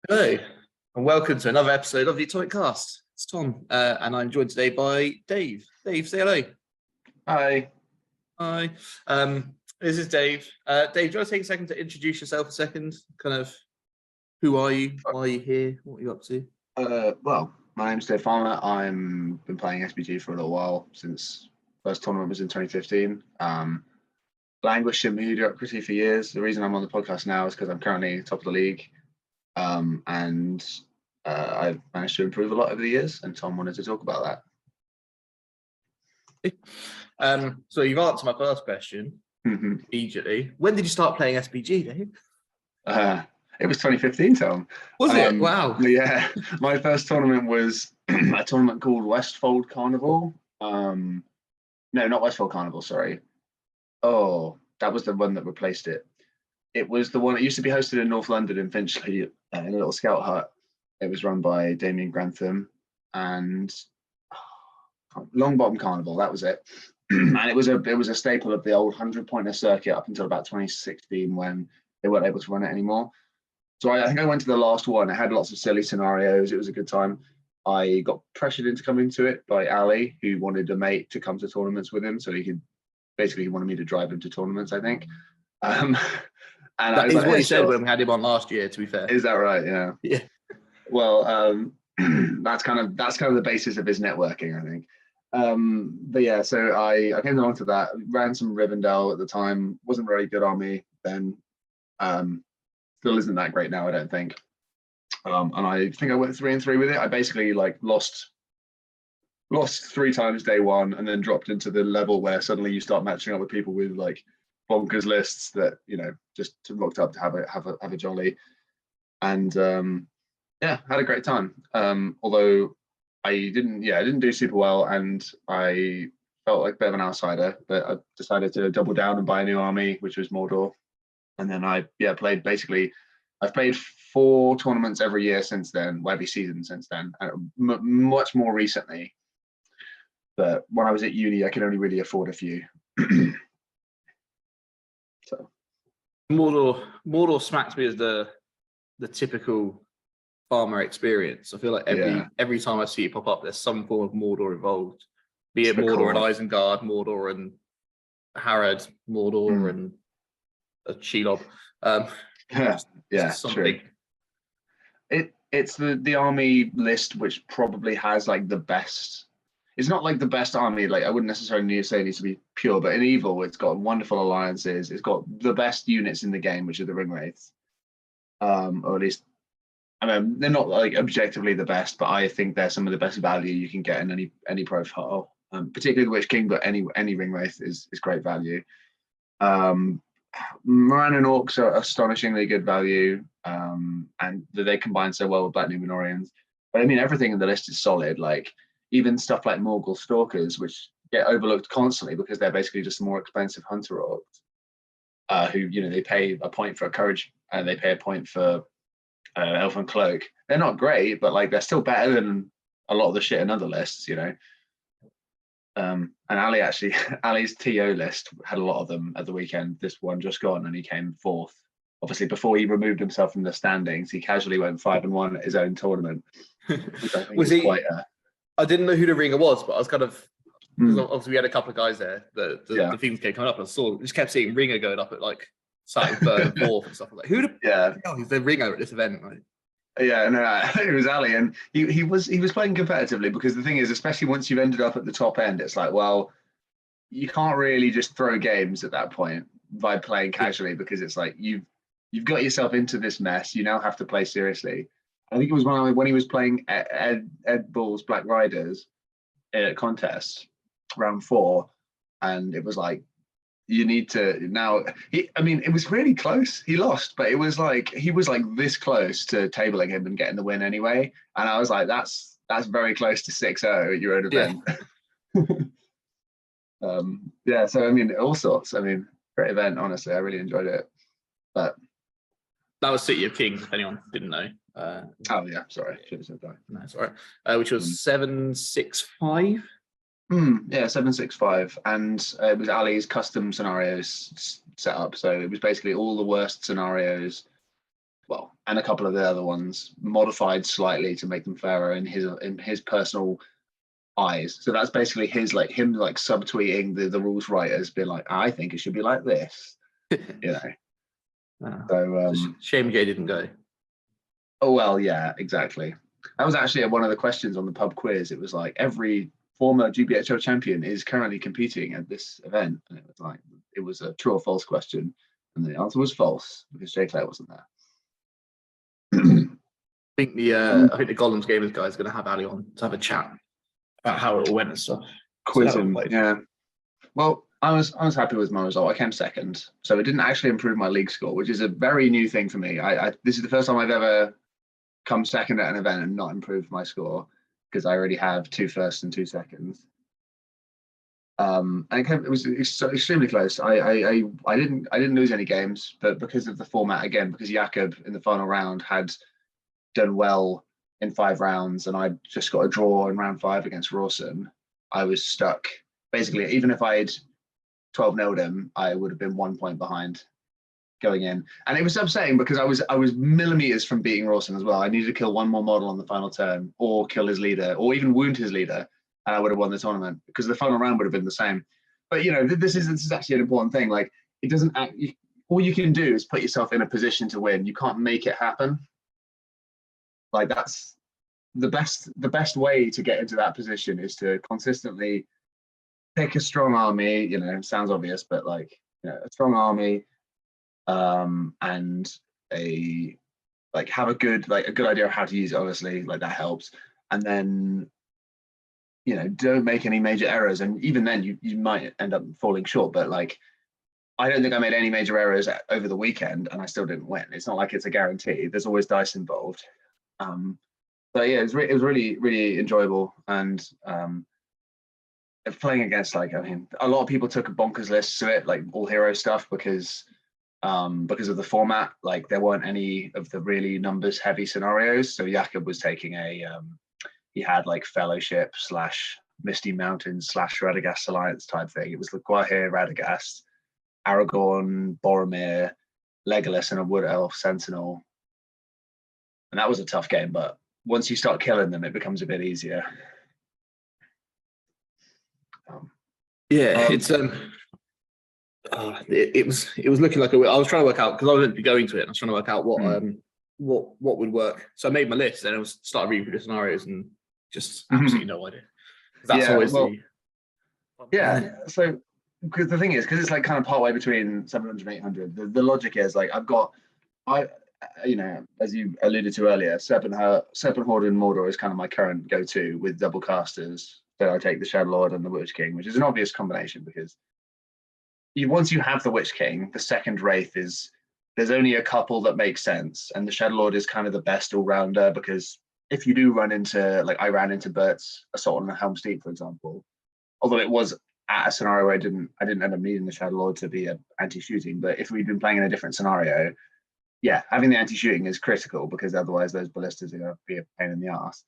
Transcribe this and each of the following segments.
Hello, and welcome to another episode of the Atomic Cast. It's Tom, and I'm joined today by Dave. Dave, say hello. Hi. Hi. This is Dave. Dave, do you want to take a second to introduce yourself a second? Kind of, who are you? Why are you here? What are you up to? Well, my name's David Farmer. I've been playing SBG for a little while, since first tournament was in 2015. Languished in mediocrity for years. The reason I'm on the podcast now is because I'm currently top of the league. And I've managed to improve a lot over the years, and Tom wanted to talk about that. So you've answered my first question immediately. When did you start playing SBG, Dave? It was 2015, Tom. Was it? Wow. Yeah, my first tournament was a tournament called Westfold Carnival. No, not Westfold Carnival, sorry. Oh, that was the one that replaced it. It was the one that used to be hosted in North London in Finchley in a little scout hut. It was run by Damien Grantham and Longbottom Carnival. That was it. And it was a staple of the old 100-pointer circuit up until about 2016 when they weren't able to run it anymore. So I think I went to the last one. It had lots of silly scenarios. It was a good time. I got pressured into coming to it by Ali, who wanted a mate to come to tournaments with him. So he wanted me to drive him to tournaments, I think. And that is what he said when we had him on last year, to be fair. Is that right? Yeah. Yeah. Well, that's kind of the basis of his networking, I think. But yeah, so I came along to that, ran some Rivendell at the time, wasn't very good army then. Still isn't that great now, I don't think. And I think I went 3-3 with it. I basically lost 3 times day one, and then dropped into the level where suddenly you start matching up with people with bonkers lists that just rocked up to have a jolly, and yeah, had a great time. Although I didn't do super well, and I felt like a bit of an outsider, but I decided to double down and buy a new army, which was Mordor. And then I've played 4 tournaments every year since then, every season since then, much more recently. But when I was at uni, I could only really afford a few. So Mordor smacks me as the typical farmer experience. I feel like every time I see it pop up, there's some form of Mordor involved. Be it Mordor and Isengard, Mordor and Harad, Mordor and a Shelob. Yeah, true. It's the army list which probably has the best. It's not the best army. I wouldn't necessarily say it needs to be pure, but in Evil, it's got wonderful alliances. It's got the best units in the game, which are the Ringwraiths. Or at least, I mean, they're not objectively the best, but I think they're some of the best value you can get in any profile. Particularly the Witch King, but any Ringwraith is great value. Moran and Orcs are astonishingly good value, and they combine so well with Black Numenorians. But I mean, everything in the list is solid. Even stuff like Morgul Stalkers, which get overlooked constantly because they're basically just more expensive hunter orcs, who they pay a point for a courage and they pay a point for Elven Cloak. They're not great, but they're still better than a lot of the shit in other lists, And Ali's TO list had a lot of them at the weekend. This one just gone, and he came 4th. Obviously, before he removed himself from the standings, he casually went 5-1 at his own tournament. Which I think was quite I didn't know who the ringer was, but I was kind of obviously we had a couple of guys there. The things kept coming up, and I just kept seeing ringer going up at second, 3rd, and 4th and stuff like that. Who the hell is the ringer at this event? Yeah, no, it was Ali, and he was playing competitively, because the thing is, especially once you've ended up at the top end, it's well, you can't really just throw games at that point by playing casually, because it's you've got yourself into this mess. You now have to play seriously. I think it was when he was playing Ed Bull's Black Riders contest, round 4, and it was you need to now. It was really close. He lost, but it was he was this close to tabling him and getting the win anyway. And I was that's very close to 6-0 at your own event. Yeah. So all sorts. Great event. Honestly, I really enjoyed it. But that was City of Kings, if anyone didn't know. Oh yeah, sorry, should have said that. No, it's all right. Which was 765. Yeah, 765, and it was Ali's custom scenarios set up. So it was basically all the worst scenarios. Well, and a couple of the other ones modified slightly to make them fairer in his personal eyes. So that's basically his like him like subtweeting the rules writers, being like, I think it should be like this, you know. So shame Jay didn't go. Oh well, yeah, exactly. That was actually one of the questions on the pub quiz. It was like every former GBHL champion is currently competing at this event, and it was like it was a true or false question, and the answer was false because Jay Clare wasn't there. I think the Golems Gamers guy is going to have Ali on to have a chat about how it all went and stuff. Quiz him, yeah. Well, I was happy with my result. I came second, so it didn't actually improve my league score, which is a very new thing for me. This is the first time I've ever come second at an event and not improved my score, because I already have 2 firsts and 2 seconds. And it was extremely close. I didn't lose any games, but because of the format again, because Jakob in the final round had done well in 5 rounds, and I just got a draw in round 5 against Rawson, I was stuck. Basically, even if I had 12-0'd him, I would have been 1 point behind going in, and it was upsetting because I was millimeters from beating Rawson as well. I needed to kill 1 more model on the final turn, or kill his leader, or even wound his leader, and I would have won the tournament because the final round would have been the same. But you know, this is actually an important thing. Like, it doesn't. All you can do is put yourself in a position to win. You can't make it happen. Like, that's the best way to get into that position is to consistently pick a strong army. You know, it sounds obvious, but like, you know, a strong army, and have a good idea of how to use it. Obviously, like, that helps. And then, you know, don't make any major errors. And even then, you might end up falling short. But like, I don't think I made any major errors over the weekend, and I still didn't win. It's not like it's a guarantee. There's always dice involved. But yeah, it was really, really enjoyable. And playing against, like, I mean, a lot of people took a bonkers list to it, like all hero stuff, because of the format. Like, there weren't any of the really numbers heavy scenarios. So Jakob was taking he had like Fellowship / Misty Mountains / Radagast Alliance type thing. It was the Guahir, Radagast, Aragorn, Boromir, Legolas, and a Wood Elf Sentinel. And that was a tough game, but once you start killing them, it becomes a bit easier. It's it was looking like I was trying to work out, because I was going to be going to it, and I was trying to work out what would work. So I made my list, and I started reading through the scenarios, and just absolutely no idea. That's always So, because the thing is, because it's like kind of partway between 700 and 800, the logic is like, you know, as you alluded to earlier, Serpent Horde and Mordor is kind of my current go-to with double casters. So I take the Shadow Lord and the Witch King, which is an obvious combination, because once you have the Witch King, the second Wraith there's only a couple that make sense, and the Shadow Lord is kind of the best all-rounder, because if you do run into, like, I ran into Bert's Assault on the Helm's Deep, for example, although it was at a scenario where I didn't end up needing the Shadow Lord to be an anti-shooting, but if we'd been playing in a different scenario, yeah, having the anti-shooting is critical, because otherwise those ballistas are going to be a pain in the ass.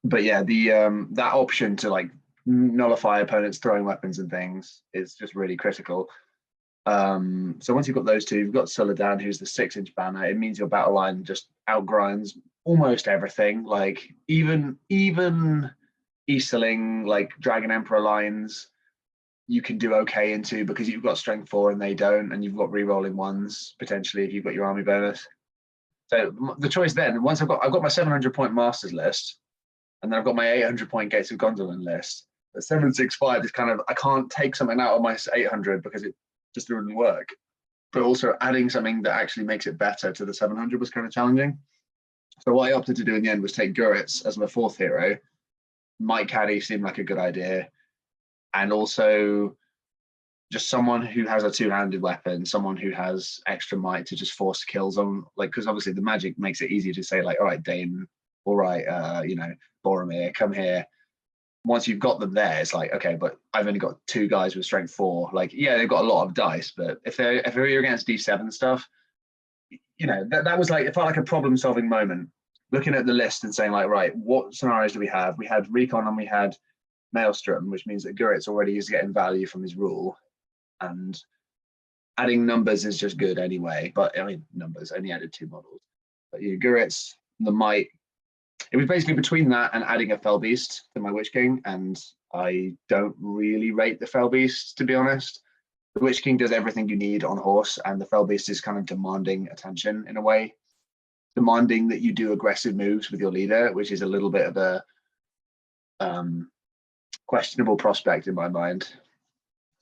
But yeah, that option to like nullify opponents throwing weapons and things is just really critical. So once you've got those two, you've got Suladan, who's the 6-inch banner. It means your battle line just outgrinds almost everything. Like, even Easterling, like Dragon Emperor lines, you can do okay into, because you've got strength 4 and they don't, and you've got re-rolling ones potentially if you've got your army bonus. So the choice then, once I've got my 700-point Masters list, and then I've got my 800-point Gates of Gondolin list. The 765 is kind of, I can't take something out of my 800 because it just wouldn't work. But also adding something that actually makes it better to the 700 was kind of challenging. So what I opted to do in the end was take Guritz as my 4th hero. Mike Caddy seemed like a good idea. And also just someone who has a 2-handed weapon, someone who has extra might to just force kills on, like, because obviously the magic makes it easier to say, like, all right, Dane, all right, you know, Boromir, come here. Once you've got them there, it's like, okay, but I've only got 2 guys with strength 4. Like, yeah, they've got a lot of dice, but if they're against D7 stuff, you know, that was like, it felt like a problem-solving moment. Looking at the list and saying, like, right, what scenarios do we have? We had Recon and we had Maelstrom, which means that Guritz already is getting value from his rule. And adding numbers is just good anyway. But I mean, numbers only added 2 models. But Gurits, the Might. It was basically between that and adding a Fell Beast to my Witch King, and I don't really rate the Fell Beast, to be honest. The Witch King does everything you need on horse, and the Fell Beast is kind of demanding attention in a way, demanding that you do aggressive moves with your leader, which is a little bit of a questionable prospect in my mind.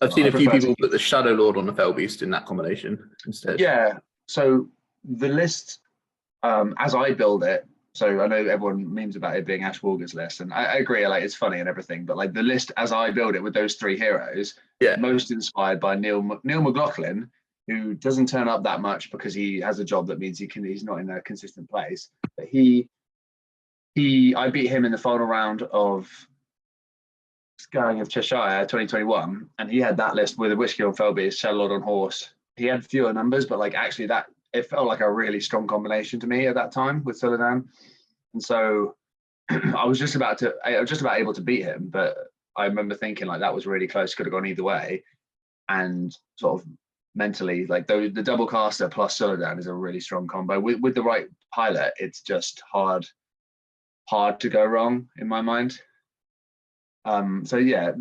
I've seen a few people put the Shadow Lord on the Fell Beast in that combination instead. Yeah, so the list, as I build it, so I know everyone memes about it being Ash Walker's list, and I agree, like it's funny and everything, but like the list as I build it with those 3 heroes, most inspired by Neil McLaughlin, who doesn't turn up that much because he has a job that means he's not in a consistent place. But I beat him in the final round of Scarring of Cheshire 2021, and he had that list with a Witch King on Fell Beast, Shadow Lord on horse. He had fewer numbers, but like actually it felt like a really strong combination to me at that time with Suladan. And so I was just about able to beat him, but I remember thinking like that was really close, could have gone either way. And sort of mentally, like the double caster plus Suladan is a really strong combo. With the right pilot, it's just hard to go wrong in my mind. So yeah,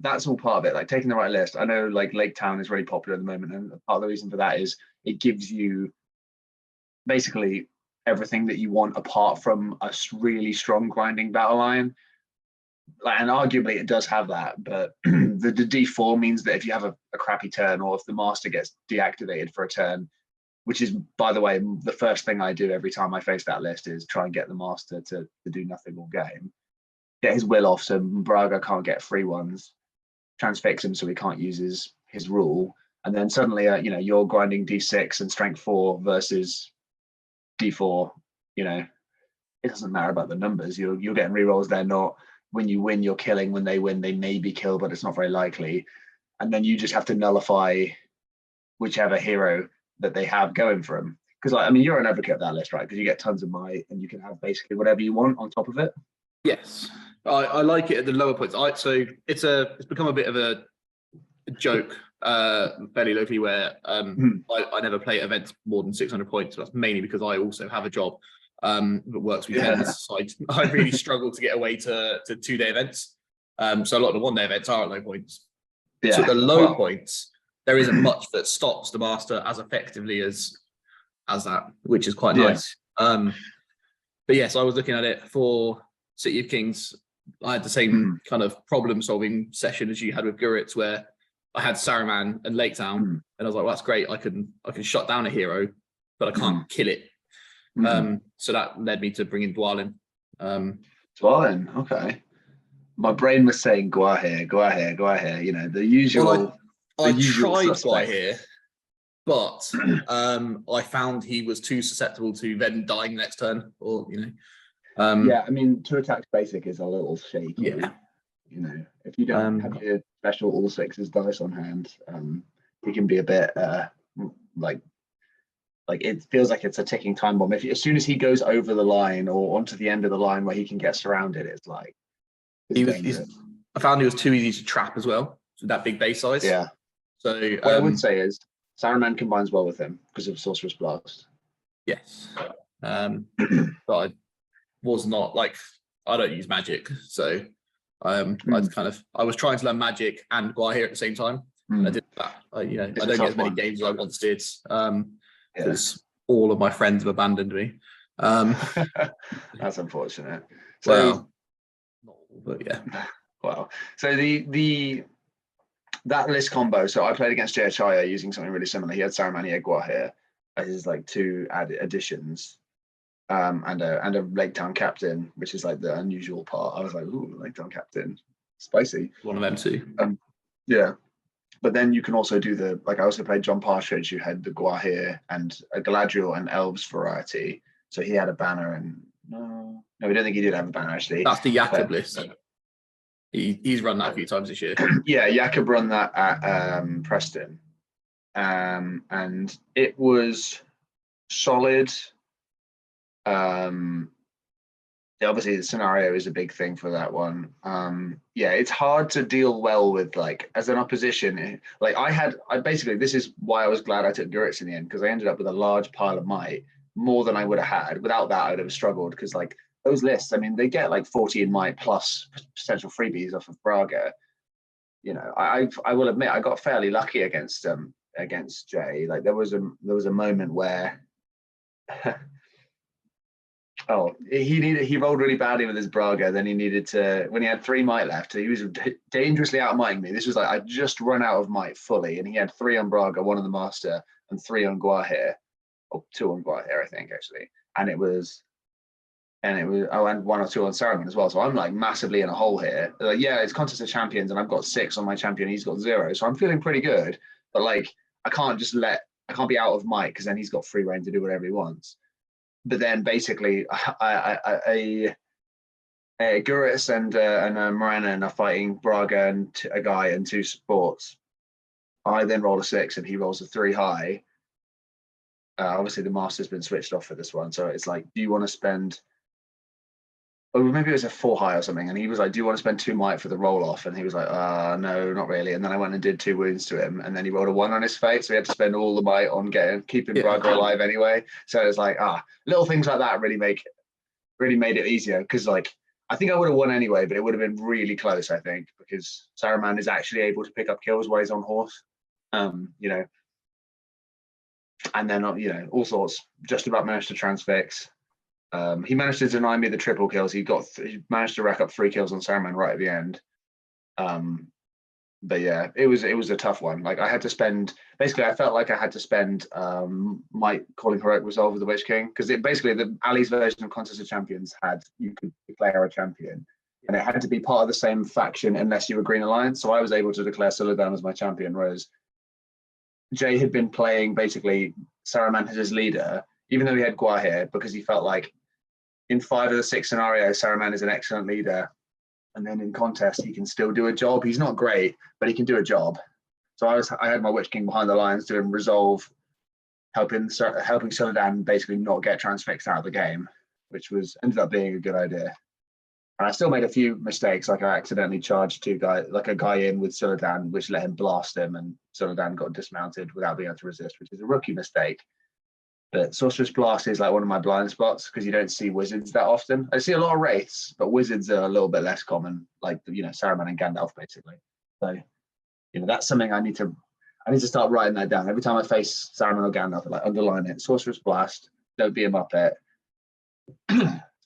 that's all part of it, like taking the right list. I know like Lake Town is really popular at the moment, and part of the reason for that is it gives you basically everything that you want apart from a really strong grinding battle line. Like, and arguably it does have that, but the D4 means that if you have a crappy turn, or if the master gets deactivated for a turn, which is, by the way, the first thing I do every time I face that list is try and get the master to do nothing all game. Get his will off so Braga can't get free ones, transfix him so he can't use his rule, and then suddenly you're grinding D6 and strength 4 versus D4. It doesn't matter about the numbers. You're getting rerolls. They're not. When you win, you're killing. When they win, they maybe kill, but it's not very likely. And then you just have to nullify whichever hero that they have going for them. Because you're an advocate of that list, right? Because you get tons of might, and you can have basically whatever you want on top of it. Yes, I like it at the lower points. So it's become a bit of a joke fairly locally, where I never play events more than 600 points. That's mainly because I also have a job that works weekends. So I really struggle to get away to 2-day events. So a lot of the 1-day events are at low points. So at the low points, there isn't much that stops the master as effectively as that, which is quite nice. But yes, I was looking at it for City of Kings. I had the same kind of problem-solving session as you had with Gurits, where I had Saruman and Lake Town, and I was like, well, that's great. I can shut down a hero, but I can't kill it. So that led me to bring in Dwalin. Dwalin, okay. My brain was saying Guahir, the usual. Well, I tried Guahir, but I found he was too susceptible to then dying next turn, or two attacks basic is a little shaky. If you don't have your special all sixes dice on hand, he can be a bit like it feels like it's a ticking time bomb. As soon as he goes over the line or onto the end of the line where he can get surrounded, it's like I found he was too easy to trap as well, with that big base size. Yeah. So what I would say is Saruman combines well with him because of Sorcerer's Blast. Yes. But I was not I don't use magic, so I was trying to learn magic and Guahir at the same time. And I did that. I don't get as many games as I once did, because all of my friends have abandoned me. That's unfortunate. So, not all, but yeah. Wow. So that list combo. So I played against GBHL using something really similar. He had Saruman, he had Guahir as his 2 added additions. And a Lake Town captain, which is like the unusual part. I was like, ooh, Lake Town captain, spicy. One of them too. But then you can also do I also played John Partridge, who had the Guahir and a Galadriel and Elves variety. So he had a banner, and no, I don't think he did have a banner actually. That's the Jakob list. He's run that a few times this year. Yeah, Jakob run that at Preston, and it was solid. It obviously the scenario is a big thing for that one. Yeah, it's hard to deal well with, like, as an opposition. Like I basically, this is why I was glad I took Guritz in the end, because I ended up with a large pile of might, more than I would have had. Without that, I would have struggled, because like those lists, I mean, they get like 14 might plus potential freebies off of Braga. You know, I will admit I got fairly lucky against Jay. Like there was a moment where oh, he rolled really badly with his Braga. Then he needed to, when he had 3 might left, he was dangerously out mighting me. This was like, I just run out of might fully, and he had 3 on Braga, 1 on the Master, and 3 on Guahir, or 2 on Guahir, I think, actually. And it was, oh, and 1 or 2 on Saruman as well. So I'm like massively in a hole here. Like, yeah, it's Contest of Champions, and I've got 6 on my champion, he's got 0. So I'm feeling pretty good, but like, I can't be out of might, because then he's got free reign to do whatever he wants. But then basically, Guritz and Moranen are fighting Braga and a guy and 2 supports. I then roll a 6 and he rolls a 3 high. Obviously, the Master's been switched off for this one. So it's like, do you want to spend, or maybe it was a 4 high or something. And he was like, do you want to spend 2 might for the roll off? And he was like, no, not really. And then I went and did 2 wounds to him. And then he rolled a 1 on his fate. So he had to spend all the might on keeping Braga alive anyway. So it was like, little things like that really made it easier. Because like, I think I would have won anyway, but it would have been really close, I think, because Saruman is actually able to pick up kills while he's on horse. You know, and then, you know, all sorts, just about managed to transfix. He managed to deny me the triple kills. He managed to rack up 3 kills on Saruman right at the end. But yeah, it was a tough one. Like I had to spend, basically I felt like I had to spend might calling Heroic Resolve with the Witch King, because basically the Ali's version of Contest of Champions you could declare a champion, and it had to be part of the same faction unless you were Green Alliance. So I was able to declare Suladan as my champion, whereas Jay had been playing basically Saruman as his leader, even though he had Guahir, because he felt like in 5 of the 6 scenarios, Saruman is an excellent leader. And then in contest, he can still do a job. He's not great, but he can do a job. So I had my Witch King behind the lines doing resolve, helping Suladan basically not get transfixed out of the game, which ended up being a good idea. And I still made a few mistakes, like I accidentally charged a guy in with Suladan, which let him blast him, and Suladan got dismounted without being able to resist, which is a rookie mistake. But Sorceress Blast is like one of my blind spots, because you don't see wizards that often. I see a lot of wraiths, but wizards are a little bit less common, like, you know, Saruman and Gandalf basically. So, you know, that's something I need to start writing that down. Every time I face Saruman or Gandalf, I like underline it. Sorceress Blast, don't be a muppet.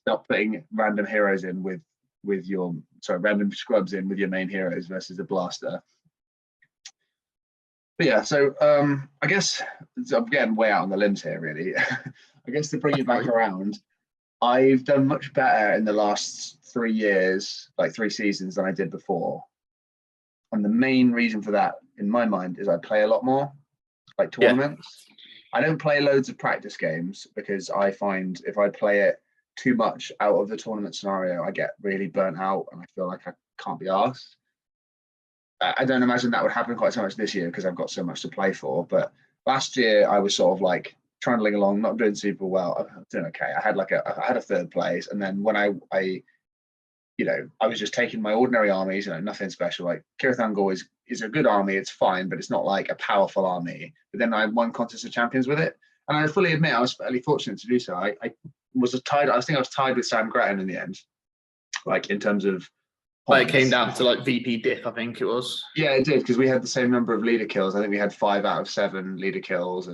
Stop putting random heroes in random scrubs in with your main heroes versus a blaster. But yeah, so I guess I'm getting way out on the limbs here, really. I guess to bring it back around, I've done much better in the last 3 years, like 3 seasons, than I did before. And the main reason for that, in my mind, is I play a lot more, like tournaments. Yeah. I don't play loads of practice games, because I find if I play it too much out of the tournament scenario, I get really burnt out and I feel like I can't be asked. I don't imagine that would happen quite so much this year, because I've got so much to play for. But last year I was sort of like trundling along, not doing super well. I'm doing okay. I had a 3rd place, and then when I was just taking my ordinary armies, you know, nothing special. Like Cirith Ungol is a good army, it's fine, but it's not like a powerful army. But then I won Contest of Champions with it, and I fully admit I was fairly fortunate to do so. I was tied with Sam Grattan in the end, like in terms of. But it came down to like VP diff, I think it was. Yeah, it did, because we had the same number of leader kills. I think we had 5 out of 7 leader kills,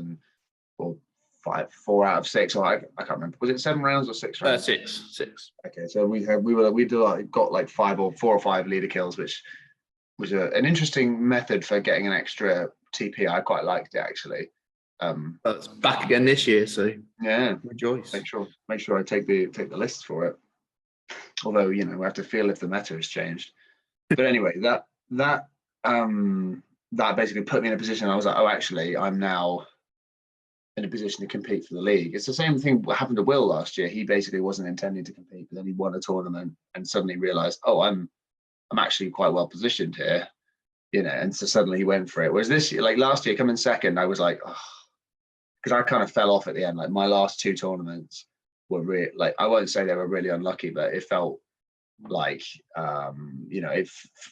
or 4 out of 6. Or I can't remember. Was it 7 rounds or 6 rounds? 6. Okay, so we got like 4 or 5 leader kills, which was an interesting method for getting an extra TP. I quite liked it, actually. That's back again this year, so yeah, rejoice. Make sure I take the list for it. Although, you know, we have to feel if the meta has changed. But anyway, that basically put me in a position. I was like, oh, actually, I'm now in a position to compete for the league. It's the same thing what happened to Will last year. He basically wasn't intending to compete, but then he won a tournament and suddenly realized, oh, I'm actually quite well positioned here, you know. And so suddenly he went for it. Whereas this year, like last year, coming second, I was like, oh, because I kind of fell off at the end. Like my last 2 tournaments were like, I won't say they were really unlucky, but it felt like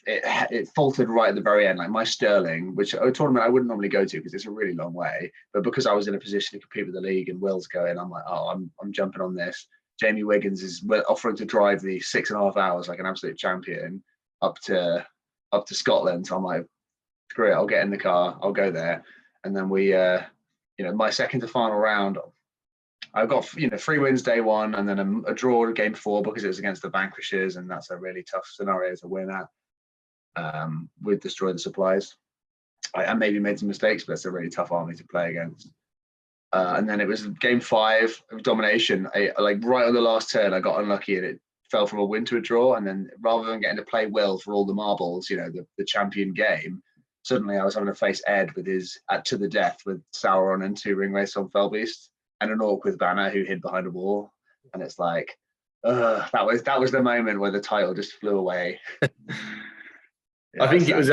it faltered right at the very end. Like my Sterling, which a tournament I wouldn't normally go to because it's a really long way, but because I was in a position to compete with the league and Will's going, I'm like, oh, I'm jumping on this. Jamie Wiggins is offering to drive the 6.5 hours like an absolute champion up to Scotland. So I'm like, screw it, I'll get in the car, I'll go there. And then we my second to final round, I got 3 wins day one, and then a draw game 4 because it was against the Vanquishers, and that's a really tough scenario to win at. With Destroy the Supplies, I maybe made some mistakes, but it's a really tough army to play against. And then it was game 5 of domination. Like right on the last turn, I got unlucky and it fell from a win to a draw. And then rather than getting to play Will for all the marbles, the champion game, suddenly I was having to face Ed with his to the death with Sauron and 2 Ringwraiths on Felbeast and an Orc with Banner who hid behind a wall. And it's like, that was the moment where the title just flew away. I think it was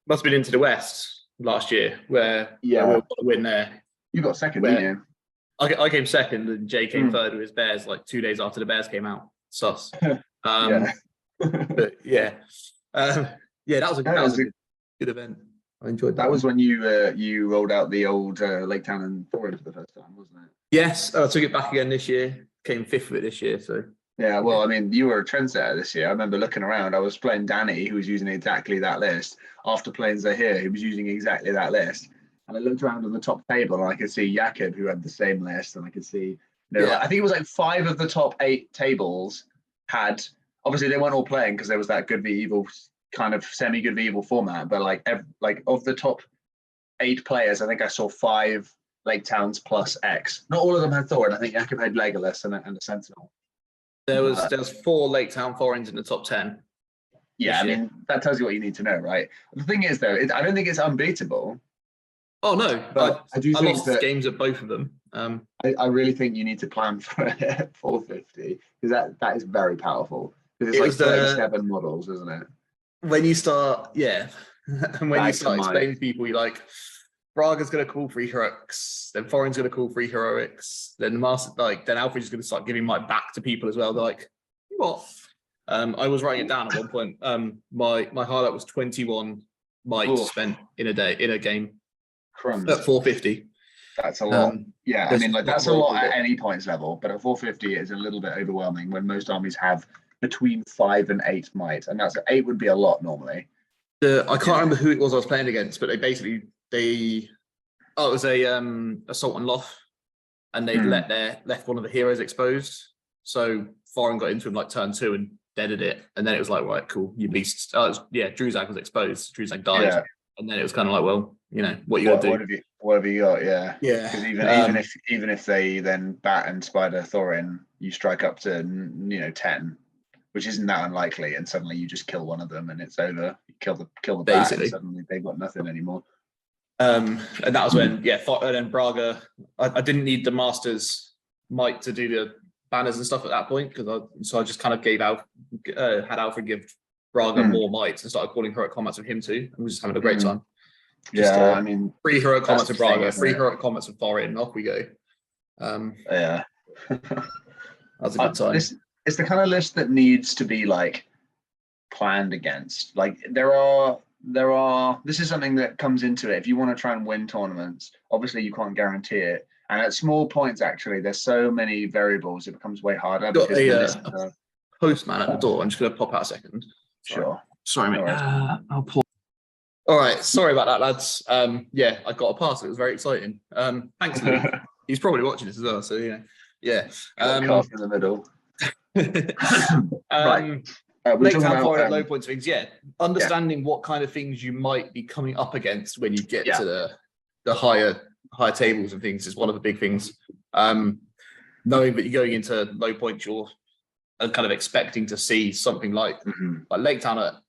must have been Into the West last year where we got a win there. You got second, didn't you? I came second and Jay came third with his Bears like 2 days after the Bears came out. Sus. But yeah. That was a good event. I enjoyed that. That was when you rolled out the old Lake Town and Thorin for the first time, wasn't it? Yes, I took it back again this year. Came 5th with it this year, so. Yeah, well, I mean, you were a trendsetter this year. I remember looking around. I was playing Danny, who was using exactly that list. After playing Zahir, who was using exactly that list. And I looked around on the top table, and I could see Jakob, who had the same list, and I could see, I think it was like 5 of the top 8 tables had. Obviously, they weren't all playing because there was that good v evil kind of semi-good v evil format. But like of the top 8 players, I think I saw 5 Lake Towns plus X. Not all of them had Thorin. I think Jakob had Legolas and a Sentinel. There was 4 Lake Town Thorins in the top 10. Yeah, I mean, that tells you what you need to know, right? The thing is, though, I don't think it's unbeatable. Oh, no. But I think lost games at both of them. I really think you need to plan for 450 because that is very powerful. Because it's like 37 models, isn't it? When you start, and when you start explaining to people, you're like, Braga's going to call 3 heroics, then Thorin's going to call 3 heroics, then then Alfred's going to start giving might back to people as well. They're like, what? I was writing it down at one point. My highlight was 21 might spent in a game. Crumbs. At 450. That's a lot. I mean, like that's a lot at any points level, but at 450 it's a little bit overwhelming when most armies have between 5 and 8 might, and 8 would be a lot normally. I can't remember who it was I was playing against, but it was a Assault and Loth, and they left one of the heroes exposed. So Thorin got into him like turn 2 and deaded it, and then it was like, right, cool, you beast. Druzag was exposed. Druzag died, and then it was kind of like, well, what you gonna do? What have you got? Yeah. Because even if they then bat and spider Thorin, you strike up to 10, which isn't that unlikely, and suddenly you just kill one of them and it's over. You kill the bat, and suddenly they've got nothing anymore. And that was when and then Braga. I didn't need the Masters might to do the banners and stuff at that point so I just kind of had Alfred give Braga more might and started calling heroic combats with him too, and was just having a great time. I mean, 3 heroic combats of Braga, 3 heroic combats of Thorin, off we go. That was a good time. It's the kind of list that needs to be like planned against. Like there are. This is something that comes into it. If you want to try and win tournaments, obviously you can't guarantee it. And at small points, actually, there's so many variables, it becomes way harder. Got a postman at the door. I'm just going to pop out a second. Sure. Sorry, mate. I'll pause. All right. Sorry about that, lads. I got a pass. It was very exciting. Thanks, Luke. He's probably watching this as well. So, yeah. Cast in the middle. Right. Lake Town Thorin at low points things. Understanding what kind of things you might be coming up against when you get to the higher tables and things is one of the big things. Knowing that you're going into low points, you're kind of expecting to see something like Lake Town are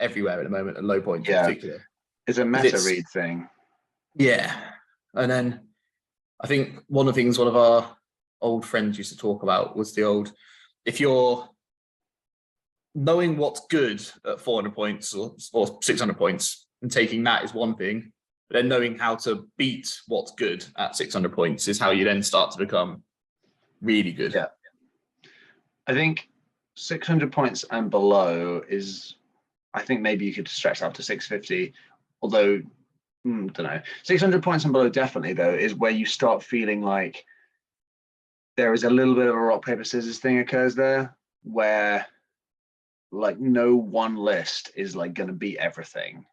everywhere at the moment at low points in particular. It's a meta read thing. Yeah. And then I think one of the things one of our old friends used to talk about was if you're knowing what's good at 400 points or 600 points and taking that is one thing, but then knowing how to beat what's good at 600 points is how you then start to become really good. Yeah. I think 600 points and below is, I think maybe you could stretch up to 650, although, don't know. 600 points and below definitely, though, is where you start feeling like there is a little bit of a rock, paper, scissors thing occurs there, where like no one list is like going to beat everything.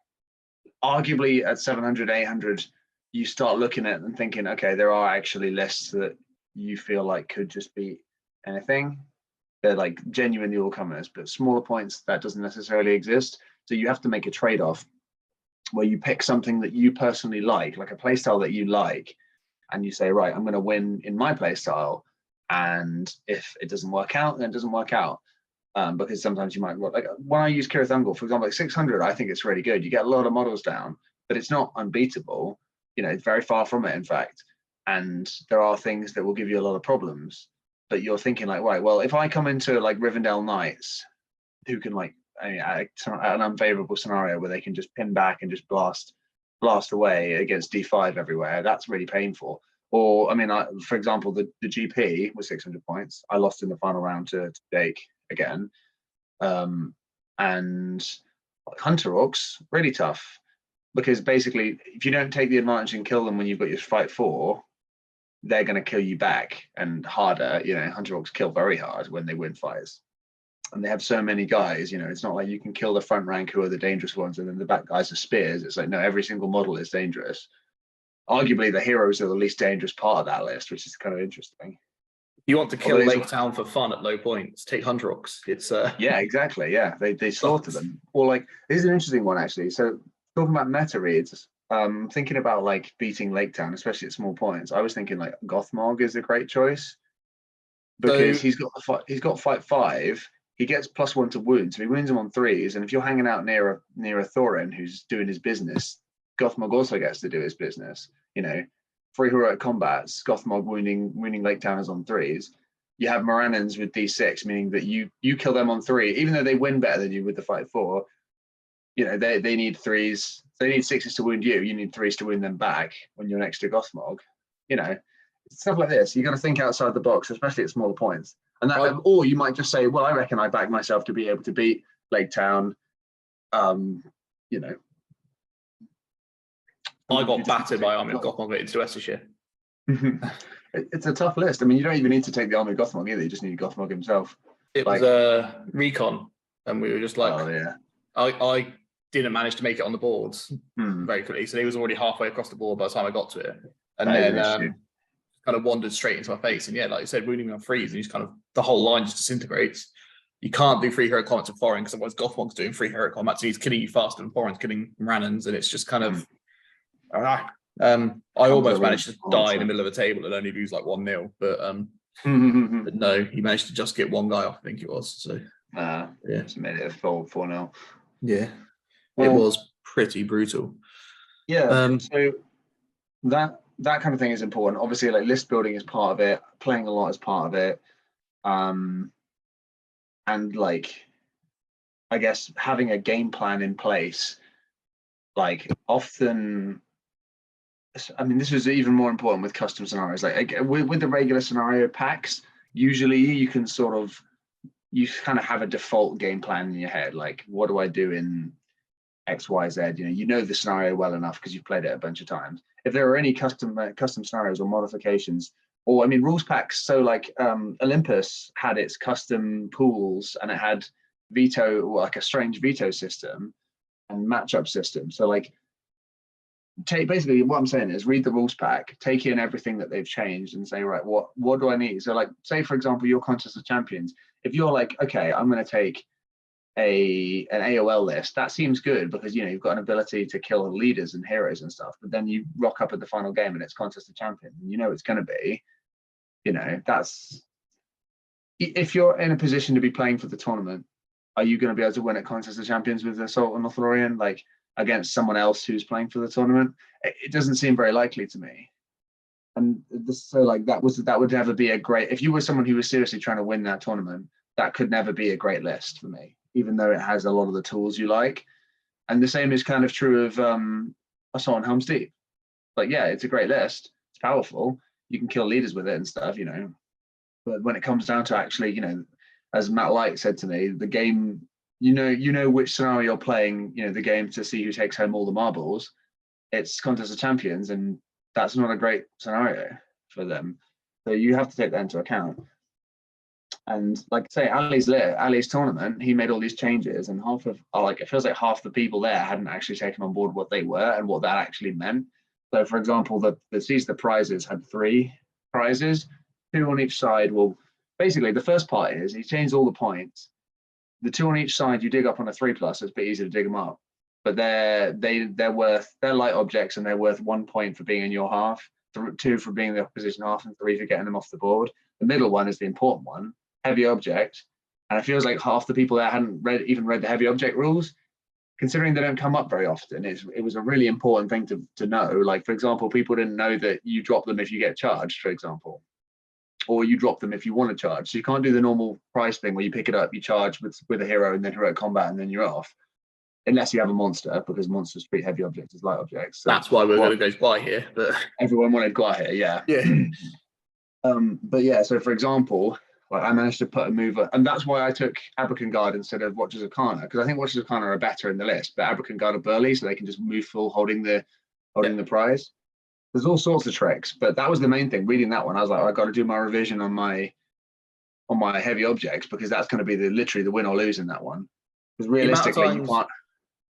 Arguably at 700, 800, you start looking at and thinking, okay, there are actually lists that you feel like could just beat anything. They're like genuinely all comers, but smaller points, that doesn't necessarily exist. So you have to make a trade-off where you pick something that you personally like a playstyle that you like, and you say, right, I'm going to win in my playstyle. And if it doesn't work out, then it doesn't work out. Because sometimes you might, like when I use Kirith Ungol, for example, like 600, I think it's really good. You get a lot of models down, but it's not unbeatable. You know, it's very far from it, in fact. And there are things that will give you a lot of problems. But you're thinking like, right, well, if I come into like Rivendell Knights, who can like, an unfavorable scenario where they can just pin back and just blast away against D5 everywhere, that's really painful. Or, I mean, for example, the GP was 600 points. I lost in the final round to Jake again. And Hunter Orcs, really tough. Because basically, if you don't take the advantage and kill them when you've got your fight 4, they're going to kill you back and harder. You know, Hunter Orcs kill very hard when they win fights. And they have so many guys, you know, it's not like you can kill the front rank who are the dangerous ones and then the back guys are spears. It's like, no, every single model is dangerous. Arguably, the heroes are the least dangerous part of that list, which is kind of interesting. You want to kill Lake Town for fun at low points, take Hunter Orcs. It's yeah, exactly. Yeah, they slaughter them. Or like, this is an interesting one actually. So talking about meta reads, thinking about like beating Lake Town, especially at small points, I was thinking like Gothmog is a great choice because he's got fight 5. He gets +1 to wound, so he wounds him on 3s. And if you're hanging out near a Thorin who's doing his business, Gothmog also gets to do his business. You know, 3 heroic combats, Gothmog wounding Lake Towners on 3s. You have Morannons with D6, meaning that you kill them on 3, even though they win better than you with the fight 4. You know, they need 3s. They need 6s to wound you. You need 3s to wound them back when you're next to Gothmog. You know, stuff like this. You got to think outside the box, especially at smaller points. And that, or you might just say, well, I reckon I back myself to be able to beat Lake Town. You know, I got battered by Army of Gothmog into Leicestershire. It's a tough list. I mean, you don't even need to take the Army of Gothmog either. You just need Gothmog himself. It was a recon, and we were just like, oh yeah. I didn't manage to make it on the boards very quickly, so he was already halfway across the board by the time I got to it, and then kind of wandered straight into my face. And yeah, like you said, wounding me on 3s, and just kind of the whole line just disintegrates. You can't do 3 hero combats with foreign because otherwise Gothmog's doing 3 hero combats and he's killing you faster than foreign's killing Rannons, and it's just kind of I almost managed to die in the middle of a table and only lose like 1-0, but but no, he managed to just get one guy off, I think it was. So yeah, just made it a 4-0. Yeah, it was pretty brutal. Yeah, so that kind of thing is important. Obviously, like list building is part of it, playing a lot is part of it, and like I guess having a game plan in place. Like often, I mean, this was even more important with custom scenarios. Like with the regular scenario packs, usually you kind of have a default game plan in your head. Like, what do I do in X, Y, Z? You know the scenario well enough because you've played it a bunch of times. If there are any custom scenarios or modifications, or I mean, rules packs. So like Olympus had its custom pools and it had veto, like a strange veto system and matchup system. So like, basically what I'm saying is read the rules pack, take in everything that they've changed and say, right, what do I need? So like, say for example, your Contest of Champions, if you're like, okay, I'm going to take an AOL list, that seems good because you've got an ability to kill leaders and heroes and stuff, but then you rock up at the final game and it's Contest of Champions and it's going to be, that's, if you're in a position to be playing for the tournament, are you going to be able to win at Contest of Champions with Assault and Lothlorien, like against someone else who's playing for the tournament? It doesn't seem very likely to me. And so like that would never be a great, if you were someone who was seriously trying to win that tournament, that could never be a great list for me, even though it has a lot of the tools you like. And the same is kind of true of Assault on Helm's Deep. Like, yeah, it's a great list. It's powerful. You can kill leaders with it and stuff, But when it comes down to actually, as Matt Light said to me, the game, you know which scenario you're playing, the game to see who takes home all the marbles. It's Contest of Champions, and that's not a great scenario for them. So you have to take that into account. And like I say, Ali's tournament, he made all these changes, and it feels like half the people there hadn't actually taken on board what they were and what that actually meant. So, for example, the prizes had 3 prizes, 2 on each side. Well, basically, the first part is he changed all the points. The 2 on each side you dig up on a 3+, it's a bit easier to dig them up. But they're light objects, and they're worth 1 point for being in your half, 2 for being in the opposition half, and 3 for getting them off the board. The middle one is the important one, heavy object, and it feels like half the people there hadn't even read the heavy object rules, considering they don't come up very often. It was a really important thing to know. Like, for example, people didn't know that you drop them if you get charged, for example, or you drop them if you want to charge. So you can't do the normal price thing where you pick it up, you charge with a hero, and then heroic combat, and then you're off. Unless you have a monster, because monsters treat heavy objects as light objects. So that's why we're going to go Guy here. But everyone wanted Guy here, yeah. But yeah, so for example, like I managed to put a mover, and that's why I took Abrakan Guard instead of Watchers of Kana, because I think Watchers of Kana are better in the list, but Abrakan Guard are burly, so they can just move full holding the prize. There's all sorts of tricks, but that was the main thing. Reading that one, I was like, I got to do my revision on my heavy objects, because that's going to be literally the win or lose in that one. Because realistically, you can't.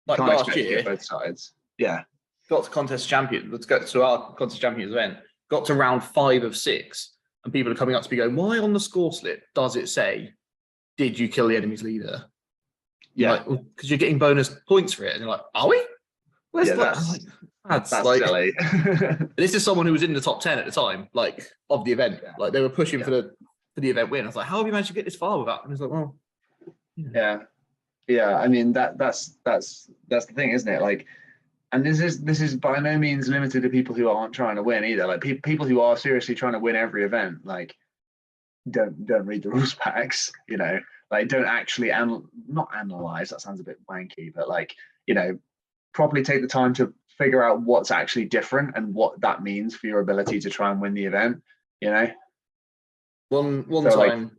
Like last year, both sides. Yeah. Got to Contest Champions. Let's go to our Contest Champions event. Got to round 5 of 6, and people are coming up to me going, "Why on the score slip does it say, did you kill the enemy's leader?" Yeah, because you're getting bonus points for it, and you're like, "Are we?" Where's that? That's like, silly. This is someone who was in the top 10 at the time, like of the event. Yeah. Like they were pushing for the event win. I was like, "How have you managed to get this far without?" And he's like, "Well, yeah. I mean that's the thing, isn't it? Like, and this is by no means limited to people who aren't trying to win either. Like people who are seriously trying to win every event, like don't read the rules packs. Like don't actually not analyze. That sounds a bit wanky, but like properly take the time to figure out what's actually different and what that means for your ability to try and win the event. One time.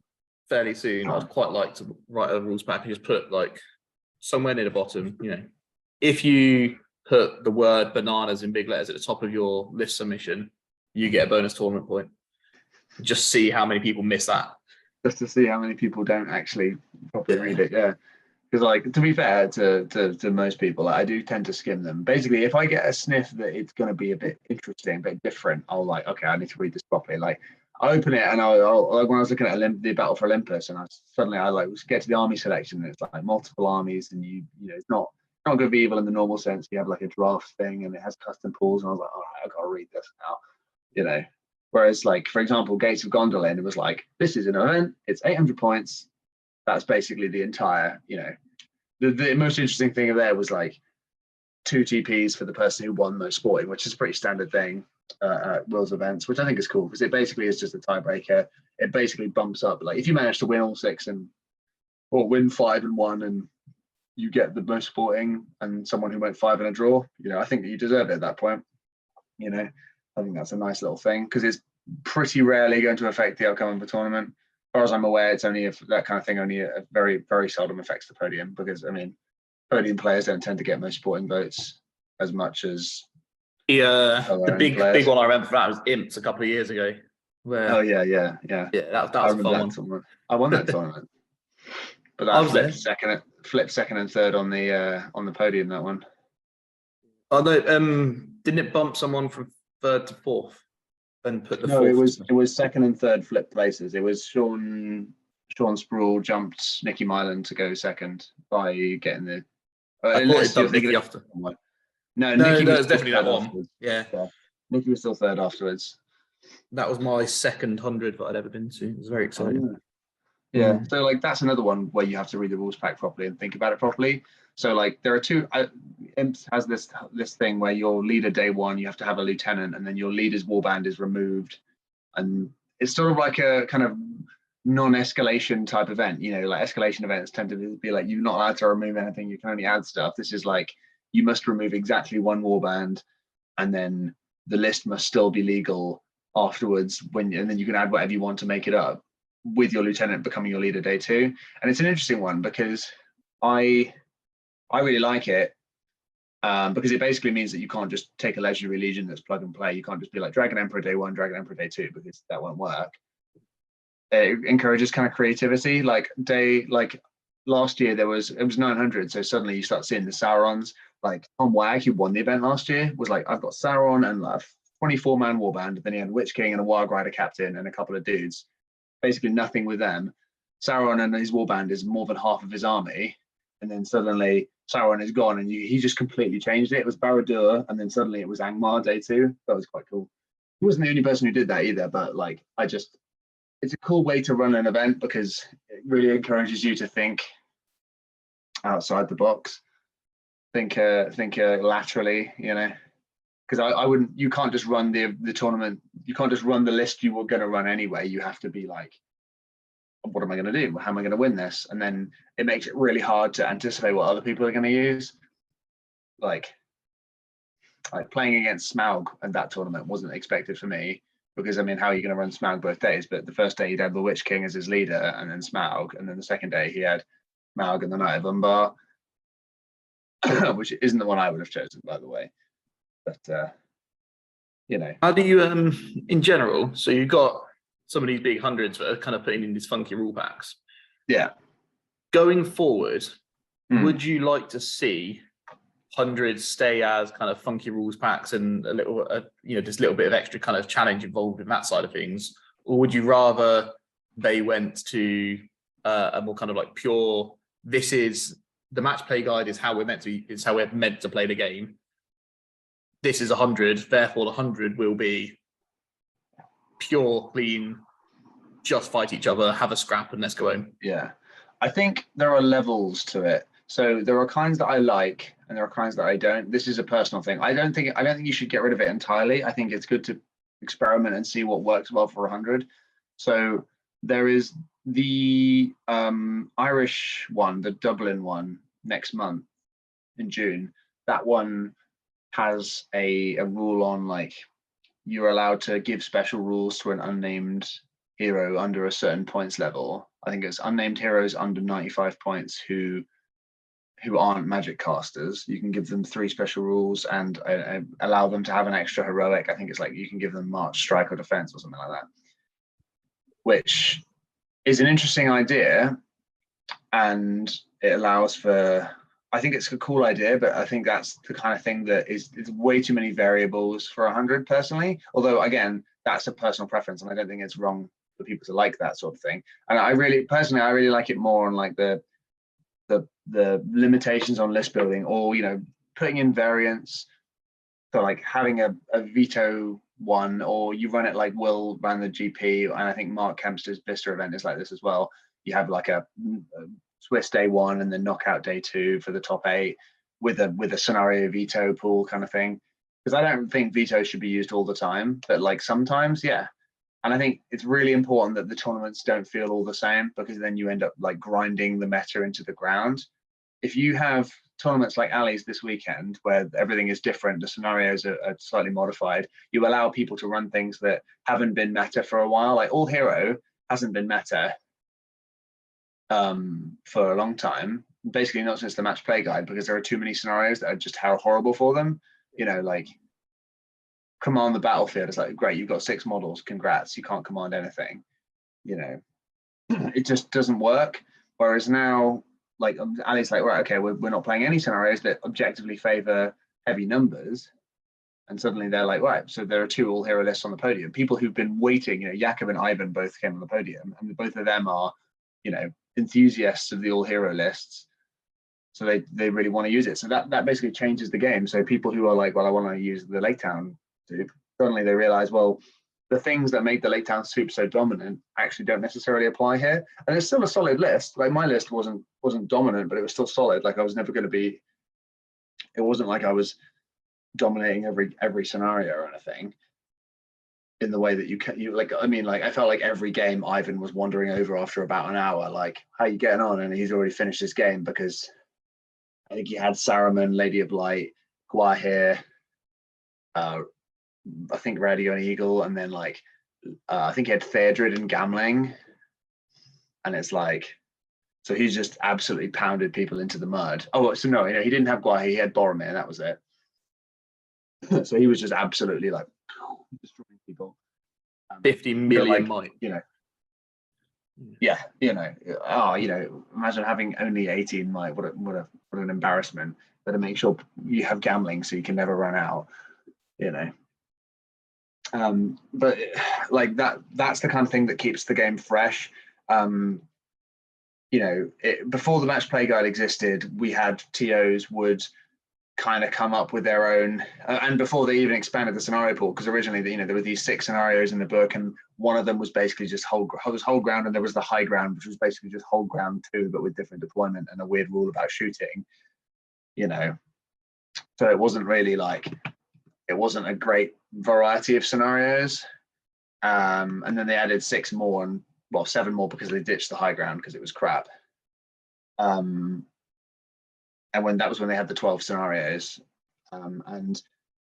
Fairly soon, I'd quite like to write a rules pack and just put like somewhere near the bottom, if you put the word bananas in big letters at the top of your list submission, you get a bonus tournament point. Just see how many people miss that. Just to see how many people don't actually properly read it, yeah. Because like, to be fair to most people, I do tend to skim them. Basically, if I get a sniff that it's going to be a bit interesting, a bit different, I'll like, okay, I need to read this properly. Like, I open it and I'll like when I was looking at the Battle for Olympus, and I like get to the army selection, and it's like multiple armies, and it's not going to be evil in the normal sense. You have like a draft thing, and it has custom pools, and I was like, all right, I got to read this now, Whereas like, for example, Gates of Gondolin, it was like, this is an event, it's 800 points. That's basically the entire, the most interesting thing there was like 2 TPs for the person who won most sporting, which is a pretty standard thing at Worlds events, which I think is cool because it basically is just a tiebreaker. It basically bumps up, like if you manage to win all 6 or win 5 and 1, and you get the most sporting and someone who went 5 in a draw, I think that you deserve it at that point. I think that's a nice little thing because it's pretty rarely going to affect the outcome of the tournament. As far as I'm aware, it's only if that kind of thing only very, very seldom affects the podium, because I mean, podium players don't tend to get most sporting votes as much as the big one I remember for that was Imps a couple of years ago. Where, yeah. That was a fun one. I won that tournament, but I flipped second and third on the podium. That one. Oh no! Didn't it bump someone from 3rd to 4th and put the? No, 4th it was 2nd and 3rd flipped places. It was Sean Sproul jumped Nicky Mylan to go 2nd by getting the. Unless you're Nicky after. No, Nicky was definitely that one. Yeah, Nicky was still 3rd afterwards. That was my 2nd 100 that I'd ever been to. It was very exciting. Yeah. So like that's another one where you have to read the rules pack properly and think about it properly. So like there are 2. Imps has this thing where your leader day 1 you have to have a lieutenant, and then your leader's warband is removed, and it's sort of like a kind of non-escalation type event. Like escalation events tend to be like you're not allowed to remove anything, you can only add stuff. This is like you must remove exactly 1 warband, and then the list must still be legal afterwards and then you can add whatever you want to make it up. with your lieutenant becoming your leader day 2. And it's an interesting one because I really like it because it basically means that you can't just take a legendary legion that's plug and play. You can't just be like Dragon Emperor day 1, Dragon Emperor day 2, because that won't work. It encourages kind of creativity. Like last year it was 900, so suddenly you start seeing the Saurons. Like Tom Wag, who won the event last year, was like, I've got Sauron and a 24-man warband. Then he had Witch King and a Wild Rider captain and a couple of dudes. Basically nothing with them. Sauron and his warband is more than half of his army, and then suddenly Sauron is gone, and he just completely changed it. It was Barad-dûr, and then suddenly it was Angmar day 2. That was quite cool. He wasn't the only person who did that either, but like it's a cool way to run an event because it really encourages you to think outside the box, think laterally, you know. Because I wouldn't, you can't just run the tournament, you can't just run the list you were going to run anyway. You have to be like, what am I going to do? How am I going to win this? And then it makes it really hard to anticipate what other people are going to use. Like playing against Smaug and that tournament wasn't expected for me, because I mean, how are you going to run Smaug both days? But the first day he'd had the Witch King as his leader and then Smaug, and then the second day he had Smaug and the Knight of Umbar, which isn't the one I would have chosen, by the way. But you know, how do you in general? So you've got some of these big hundreds that are kind of putting in these funky rule packs. Yeah. Going forward, would you like to see hundreds stay as kind of funky rules packs and a little, just a little bit of extra kind of challenge involved in that side of things, or would you rather they went to a more kind of like pure? This is the match play guide. Is how we're meant to play the game. This is 100, therefore the 100 will be pure, clean, just fight each other, have a scrap, and let's go home. Yeah, I think there are levels to it. So there are kinds that I like, and there are kinds that I don't. This is a personal thing. I don't think you should get rid of it entirely. I think it's good to experiment and see what works well for 100. So there is the Irish one, the Dublin one, next month in June. That one has a rule on like you're allowed to give special rules to an unnamed hero under a certain points level. I think it's unnamed heroes under 95 points who aren't magic casters. You can give them 3 special rules and allow them to have an extra heroic. I think it's like you can give them march, strike, or defense or something like that, which is an interesting idea, and it allows for, I think it's a cool idea, but I think that's the kind of thing that is way too many variables for 100 personally. Although again, that's a personal preference, and I don't think it's wrong for people to like that sort of thing. And I really like it more on like the limitations on list building, or putting in variants. So like having a veto one, or you run it like Will ran the GP, and I think Mark Kempster's Blister event is like this as well. You have like a Swiss day 1 and then knockout day 2 for the top 8 with a scenario veto pool kind of thing. Because I don't think veto should be used all the time, but like sometimes, yeah. And I think it's really important that the tournaments don't feel all the same, because then you end up like grinding the meta into the ground. If you have tournaments like Ali's this weekend where everything is different, the scenarios are slightly modified, you allow people to run things that haven't been meta for a while. Like All Hero hasn't been meta for a long time, basically not since the match play guide, because there are too many scenarios that are just how horrible for them. Like command the battlefield. It's like, great, you've got 6 models, congrats, you can't command anything. It just doesn't work. Whereas now, like Ali's like, right, okay, we're not playing any scenarios that objectively favor heavy numbers. And suddenly they're like, right, so there are 2 all hero lists on the podium. People who've been waiting, Jakob and Ivan both came on the podium, and both of them are, enthusiasts of the all hero lists. So they really want to use it. So that basically changes the game. So people who are like, well, I want to use the Lake Town soup, suddenly they realize, well, the things that make the Lake Town soup so dominant actually don't necessarily apply here. And it's still a solid list. Like my list wasn't dominant, but it was still solid. Like I was never going to be, it wasn't like I was dominating every scenario or anything in the way that I felt like every game Ivan was wandering over after about an hour, like, how you getting on? And he's already finished his game, because I think he had Saruman, Lady of Light, Guahir, I think Radio and Eagle, and then like I think he had Theodred and Gamling. and it's like, so he's just absolutely pounded people into the mud. Oh, so no, he didn't have Gwahi, he had Boromir, and that was it. So he was just absolutely like destroying people. 50 million might. Yeah, imagine having only 18 might. What an embarrassment. Better make sure you have gambling so you can never run out. But like that's the kind of thing that keeps the game fresh. Before the match play guide existed, we had TOs would kind of come up with their own, and before they even expanded the scenario pool, because originally, there were these 6 scenarios in the book, and one of them was basically just whole ground, and there was the high ground, which was basically just whole ground too, but with different deployment and a weird rule about shooting. So it wasn't really it wasn't a great variety of scenarios. And then they added 6 more, 7 more, because they ditched the high ground because it was crap. And that was when they had the 12 scenarios, and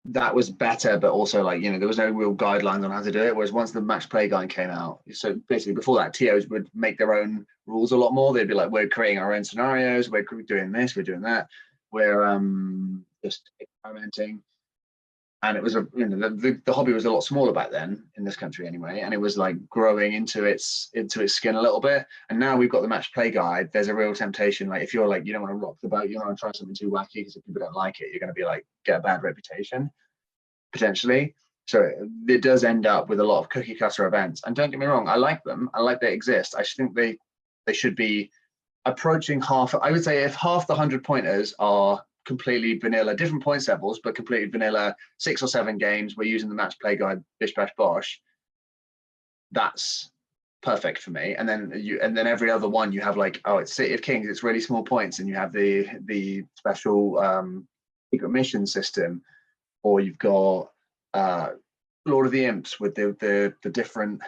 that was better, but also there was no real guidelines on how to do it. Whereas once the match play guide came out, so basically before that, TOs would make their own rules a lot more. They'd be like, we're creating our own scenarios, we're doing this, we're doing that, we're just experimenting. And it was the hobby was a lot smaller back then in this country anyway, and it was growing into its skin a little bit. And now we've got the match play guide. There's a real temptation, if you're you don't want to rock the boat, you don't want to try something too wacky, because if people don't like it, you're going to be get a bad reputation potentially. So it does end up with a lot of cookie cutter events. And don't get me wrong, I like them. I like they exist. I think they should be approaching half. I would say if half the 100 pointers are completely vanilla, different points levels, but completely vanilla, 6 or 7 games, we're using the match play guide, bish bash bosh, that's perfect for me. And then every other one you have it's City of Kings, it's really small points, and you have the special secret mission system, or you've got Lord of the Imps with the different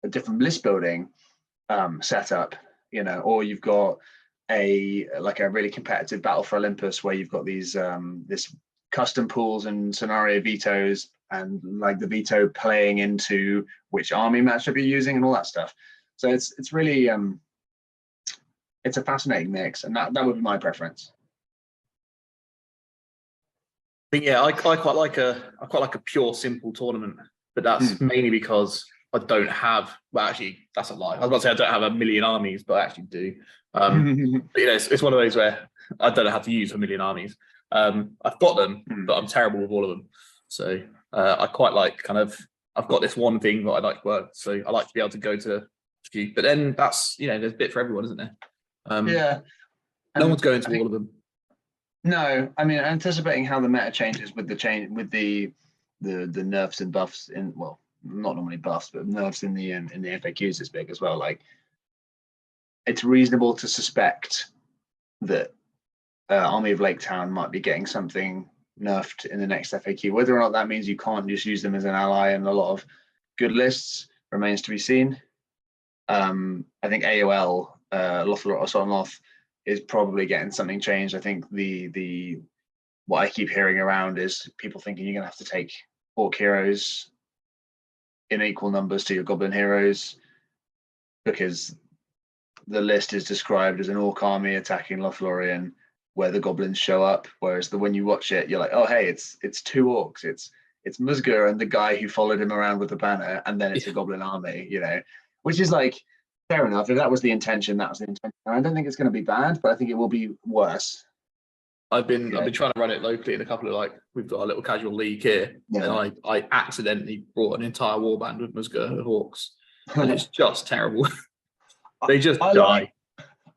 list building setup, or you've got a really competitive Battle for Olympus, where you've got these this custom pools and scenario vetoes, and the veto playing into which army matchup you're using and all that stuff. So it's really it's a fascinating mix, and that would be my preference. I think I quite like a pure simple tournament, but that's mainly because I don't have. Well, actually, that's a lie. I was about to say I don't have a million armies, but I actually do. But it's one of those where I don't know how to use a million armies. I've got them, but I'm terrible with all of them. So I quite like I've got this one thing that I like to work. So I like to be able to go to a few. But then that's there's a bit for everyone, isn't there? Yeah. No one's going to all of them. No, I mean, anticipating how the meta changes with the nerfs and buffs in, well, not normally buffs, but nerfs in the FAQs is big as well. It's reasonable to suspect that Army of Lake Town might be getting something nerfed in the next FAQ. Whether or not that means you can't just use them as an ally in a lot of good lists remains to be seen. I think AOL, Loth is probably getting something changed. I think the what I keep hearing around is people thinking you're going to have to take Orc heroes in equal numbers to your Goblin heroes, because the list is described as an Orc army attacking Lothlorien, where the Goblins show up. Whereas when you watch it, you're like, oh hey, it's 2 Orcs. It's Musgur and the guy who followed him around with the banner, and then it's a Goblin army. Which is fair enough. If that was the intention, that was the intention. I don't think it's going to be bad, but I think it will be worse. I've been trying to run it locally in a couple of we've got a little casual league here, and I accidentally brought an entire warband with Musgur Hawks, and it's just terrible. They just die.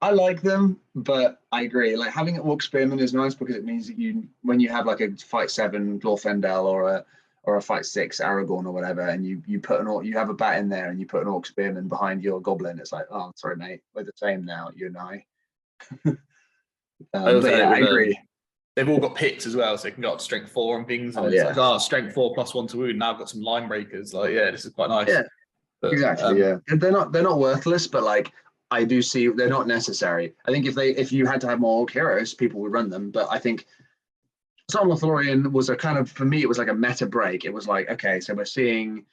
I like them, but I agree. Having an Orc Spearman is nice, because it means that when you have a fight 7 Glorfindel or a fight 6 Aragorn or whatever, and you put you have a bat in there and you put an Orc Spearman behind your Goblin, it's oh, sorry mate, we're the same now, you and I. I agree. They've all got pits as well, so they can go up to strength 4 and things. And strength 4 +1 to wound. Now I've got some line breakers. This is quite nice. Yeah, but, exactly. They're not worthless, but I do see they're not necessary. I think if you had to have more Orc heroes, people would run them. But I think Son of Lothlorien was a kind of, for me, it was a meta break. It was okay, so we're seeing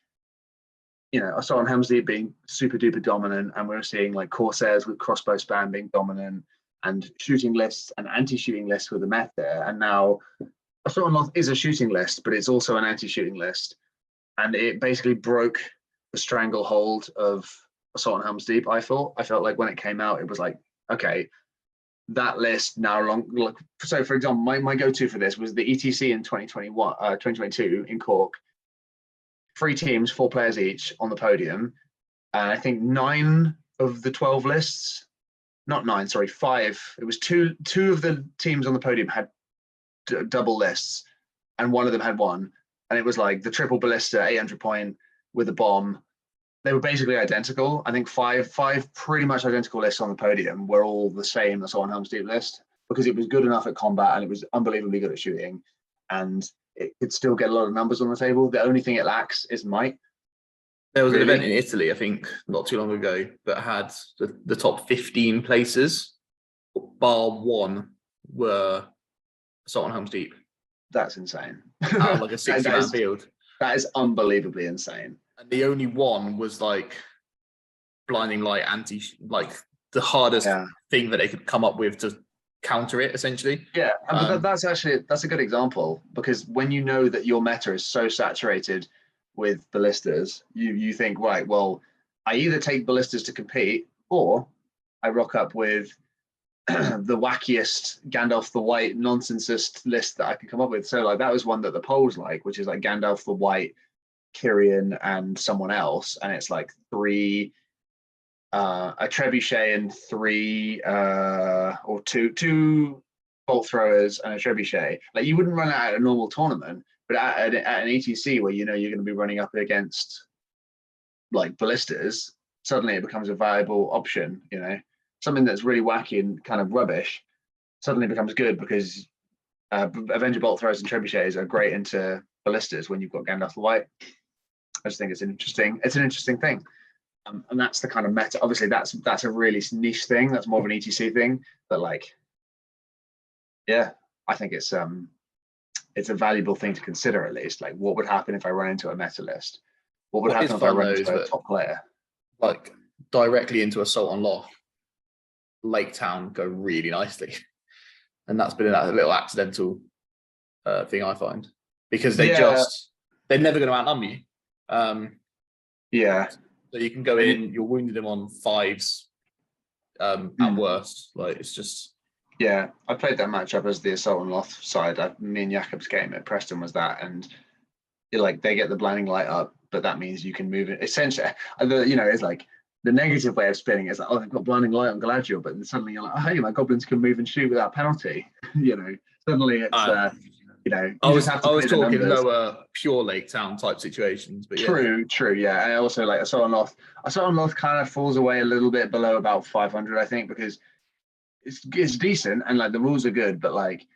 you know, Assault on Helm's Deep being super duper dominant, and we were seeing like Corsairs with crossbow spam being dominant, and shooting lists and anti-shooting lists with the meta. And now Assault on Loth is a shooting list, but it's also an anti-shooting list, and it basically broke the stranglehold of Assault on Helm's Deep. I felt like when it came out, it was like, okay, that list now so for example, my go-to for this was the ETC in 2022 in Cork. 3 teams, 4 players each on the podium, and I think 9 of the 12 lists, not 9, sorry, 5. It was two of the teams on the podium had double lists, and one of them had one, and it was like the triple ballista 800 point with a bomb. They were basically identical. I think five pretty much identical lists on the podium were all the same as on Helm's Deep list, because it was good enough at combat and it was unbelievably good at shooting, and it could still get a lot of numbers on the table. The only thing it lacks is might. There was an event in Italy, I think, not too long ago, that had the top 15 places, bar 1 were Assault on Helm's Deep. That's insane. Out of like a 60-man field. That is unbelievably insane. And the only one was like blinding light like the hardest thing that they could come up with to counter it, essentially. Yeah, but that's a good example, because when you know that your meta is so saturated with ballistas, you think, right, well, I either take ballistas to compete, or I rock up with the wackiest Gandalf the White nonsensist list that I can come up with. So like that was one that the polls like, which is like Gandalf the White, Kyrian, and someone else, and it's like 3 a trebuchet and 3 or two bolt throwers and a trebuchet. Like you wouldn't run it at a normal tournament, but at an ETC where you know you're going to be running up against like ballistas, suddenly it becomes a viable option. You know, something that's really wacky and kind of rubbish suddenly becomes good, because Avenger bolt throwers and trebuchets are great into ballistas when you've got Gandalf the White. I just think it's an interesting thing. And that's the kind of meta. Obviously, that's a really niche thing. That's more of an ETC thing. But like, yeah, I think it's a valuable thing to consider, at least. Like, what would happen if I run into a meta list? What would happen if I run into a top player? Like directly into Assault on Loth, Lake Town go really nicely, and that's been a little accidental thing I find, because they're never going to outnumber you. Yeah. So you can go in, you're wounding them on 5s at worst. Like it's just. Yeah, I played that matchup as the Assault on Loth side. Me and Jakob's game at Preston was that, and you're like, they get the blinding light up, but that means you can move it. Essentially, you know, it's like the negative way of spinning is like, oh, they've got blinding light on Galadriel, but then suddenly you're like, oh, hey, my goblins can move and shoot without penalty. You know, suddenly it's you know, I was talking lower pure Lake Town type situations, but true, yeah. And also like Assault on Loth kind of falls away a little bit below about 500, I think, because it's decent and like the rules are good, but like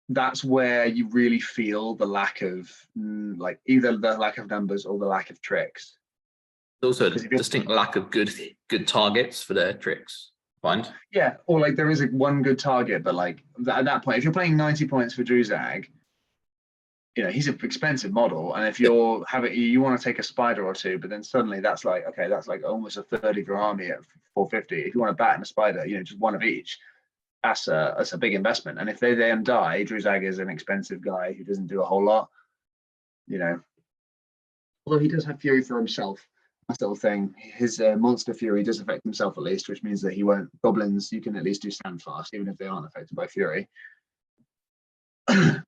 that's where you really feel the lack of like either the lack of numbers or the lack of tricks. There's also a distinct lack of good targets for their tricks. Find. Yeah, or like there is one good target, but like at that point, if you're playing 90 points for Druzag, you know, he's an expensive model, and if you want to take a spider or two, but then suddenly that's like, okay, that's like almost a third of your army at 450. If you want a bat and a spider, you know, just one of each, that's a big investment. And if they then die, Druzag is an expensive guy who doesn't do a whole lot, you know. Although he does have Fury for himself. That little thing. His monster fury does affect himself at least, which means that he won't. Goblins, you can at least do stand fast, even if they aren't affected by fury.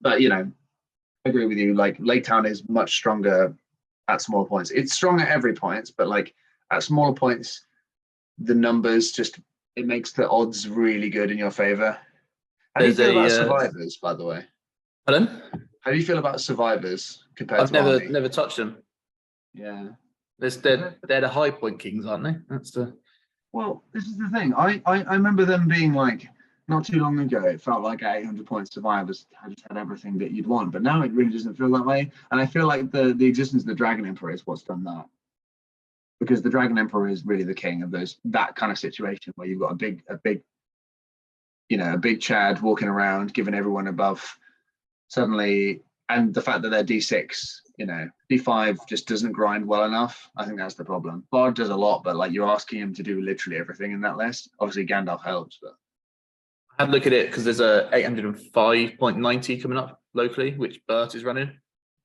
But you know, I agree with you. Like Lake Town is much stronger at smaller points. It's strong at every point, but like at smaller points, the numbers it makes the odds really good in your favor. How do you feel about survivors, by the way? Pardon? How do you feel about survivors compared I've to never touched them. Yeah. They're the high point kings, aren't they? That's the. Well, this is the thing. I remember them being like, not too long ago, it felt like at 800 points survivors had everything that you'd want, but now it really doesn't feel that way. And I feel like the existence of the Dragon Emperor is what's done that, because the Dragon Emperor is really the king of that kind of situation where you've got a big, you know, a big Chad walking around giving everyone a buff. Suddenly, And the fact that they're D6, you know, D5 just doesn't grind well enough. I think that's the problem. Bard does a lot, but like you're asking him to do literally everything in that list. Obviously, Gandalf helps, but I had a look at it because there's a 805.90 coming up locally, which Bert is running.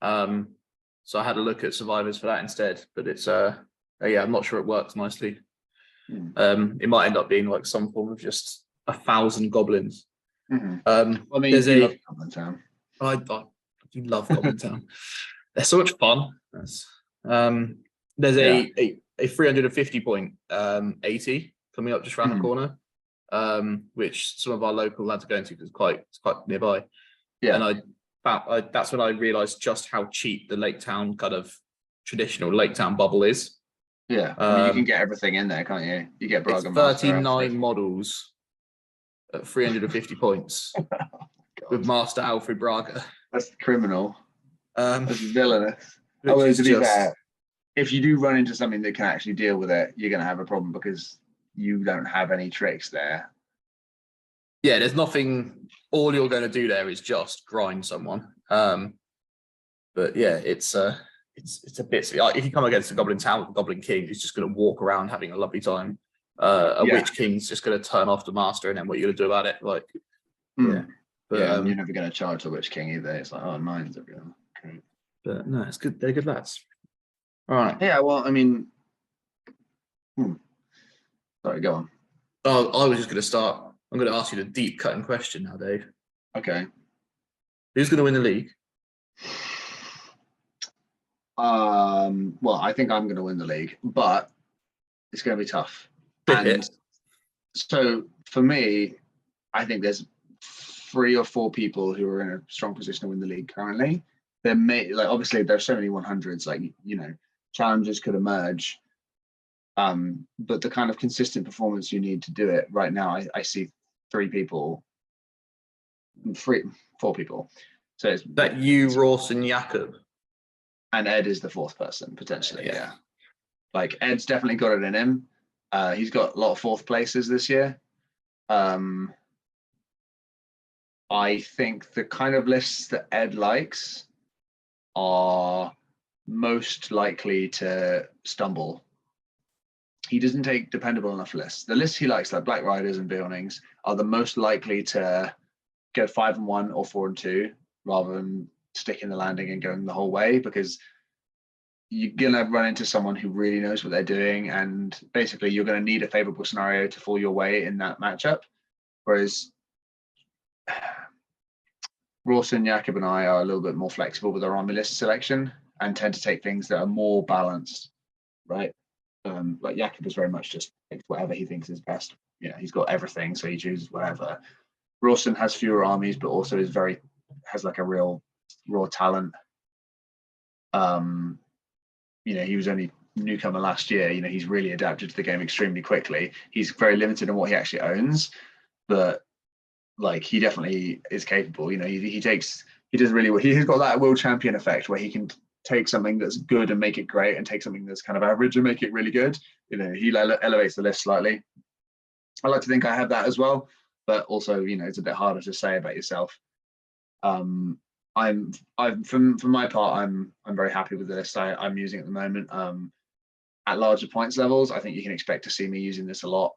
So I had a look at survivors for that instead, but it's yeah, I'm not sure it works nicely. It might end up being like some form of just 1,000 goblins. I mean, there's you love Goblin Town. I do love Goblin Town. They're so much fun. There's a 350 point 80 coming up just around the corner, which some of our local lads are going to because it's quite nearby. Yeah, and that's when I realised just how cheap the Lake Town kind of traditional Lake Town bubble is. Yeah, I mean, you can get everything in there, can't you? You get Braga 39 models at 350 points with Master Alfred Braga. That's criminal. That's villainous. Although, to be fair, if you do run into something that can actually deal with it, you're going to have a problem because you don't have any tricks there. Yeah, there's nothing. All you're going to do there is just grind someone. But yeah, it's a bit. If you come against a Goblin Town with a Goblin King, who's just going to walk around having a lovely time. Witch King's just going to turn off the Master, and then what are you going to do about it? Like, yeah. But, and you're never going to charge the Witch King either. It's like, oh, 9's everything. Great. But no, it's good. They're good lads. All right. Yeah, well, I mean, sorry, go on. Oh, I was just going to start. I'm going to ask you the deep cutting question now, Dave. Okay. Who's going to win the league? Well, I think I'm going to win the league, but it's going to be tough. And so for me, I think there's 3 or 4 people who are in a strong position to win the league currently. There may, like, obviously there's so many 100s, like, you know, challenges could emerge. But the kind of consistent performance you need to do it right now, I see 4 people. So it's that you, Ross, and Jakob. And Ed is the 4th person, potentially. Yeah. Like, Ed's definitely got it in him. He's got a lot of 4th places this year. I think the kind of lists that Ed likes are most likely to stumble. He doesn't take dependable enough lists. The lists he likes, like Black Riders and Beornings, are the most likely to go 5-1 or 4-2 rather than sticking the landing and going the whole way, because you're gonna run into someone who really knows what they're doing, and basically you're gonna need a favorable scenario to fall your way in that matchup. Whereas Rawson, Jakob, and I are a little bit more flexible with our army list selection and tend to take things that are more balanced, right? Like Jakob is very much just takes whatever he thinks is best. Yeah, he's got everything, so he chooses whatever. Rawson has fewer armies, but also has like a real raw talent. You know, he was only newcomer last year. You know, he's really adapted to the game extremely quickly. He's very limited in what he actually owns, but like he definitely is capable. You know, he does really well. He's got that world champion effect where he can take something that's good and make it great, and take something that's kind of average and make it really good. You know, he elevates the list slightly. I like to think I have that as well, but also, you know, it's a bit harder to say about yourself. From my part, I'm very happy with the list I'm using at the moment. At larger points levels, I think you can expect to see me using this a lot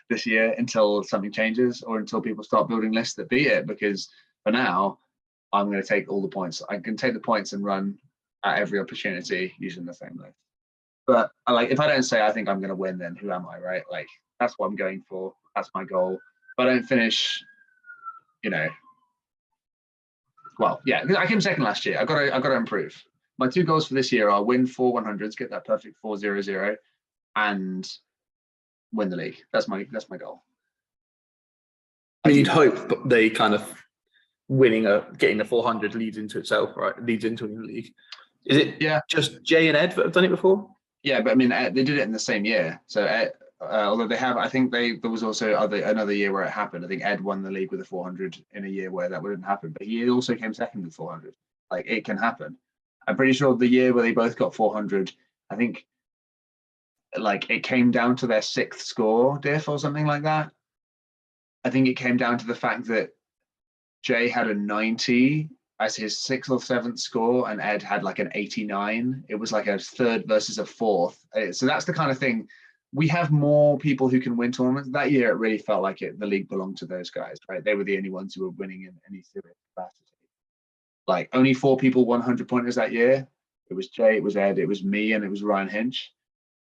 this year until something changes, or until people start building lists that beat it. Because for now, I'm going to take all the points. I can take the points and run at every opportunity using the same list. But if I don't say I think I'm going to win, then who am I, right? Like, that's what I'm going for. That's my goal. If I don't finish, you know, well, yeah, I came second last year. I got to improve. My 2 goals for this year are win 4 100s, get that perfect 4-0-0, and win the league. That's my goal. I mean, you'd hope they kind of getting the 400 leads into itself, right? Leads into a new league. Is it just Jay and Ed that have done it before? Yeah, but I mean, they did it in the same year. So Ed, although they have, I think there was also another year where it happened. I think Ed won the league with a 400 in a year where that wouldn't happen, but he also came second with 400. Like, it can happen. I'm pretty sure the year where they both got 400, I think, like, it came down to their 6th score diff or something like that. I think it came down to the fact that Jay had a 90 as his 6th or 7th score, and Ed had like an 89. It was like a 3rd versus a 4th. So that's the kind of thing. We have more people who can win tournaments. That year, it really felt like the league belonged to those guys, right? They were the only ones who were winning in any serious capacity. Like only 4 people 100 pointers that year. It was Jay, it was Ed, it was me, and it was Ryan Hinch.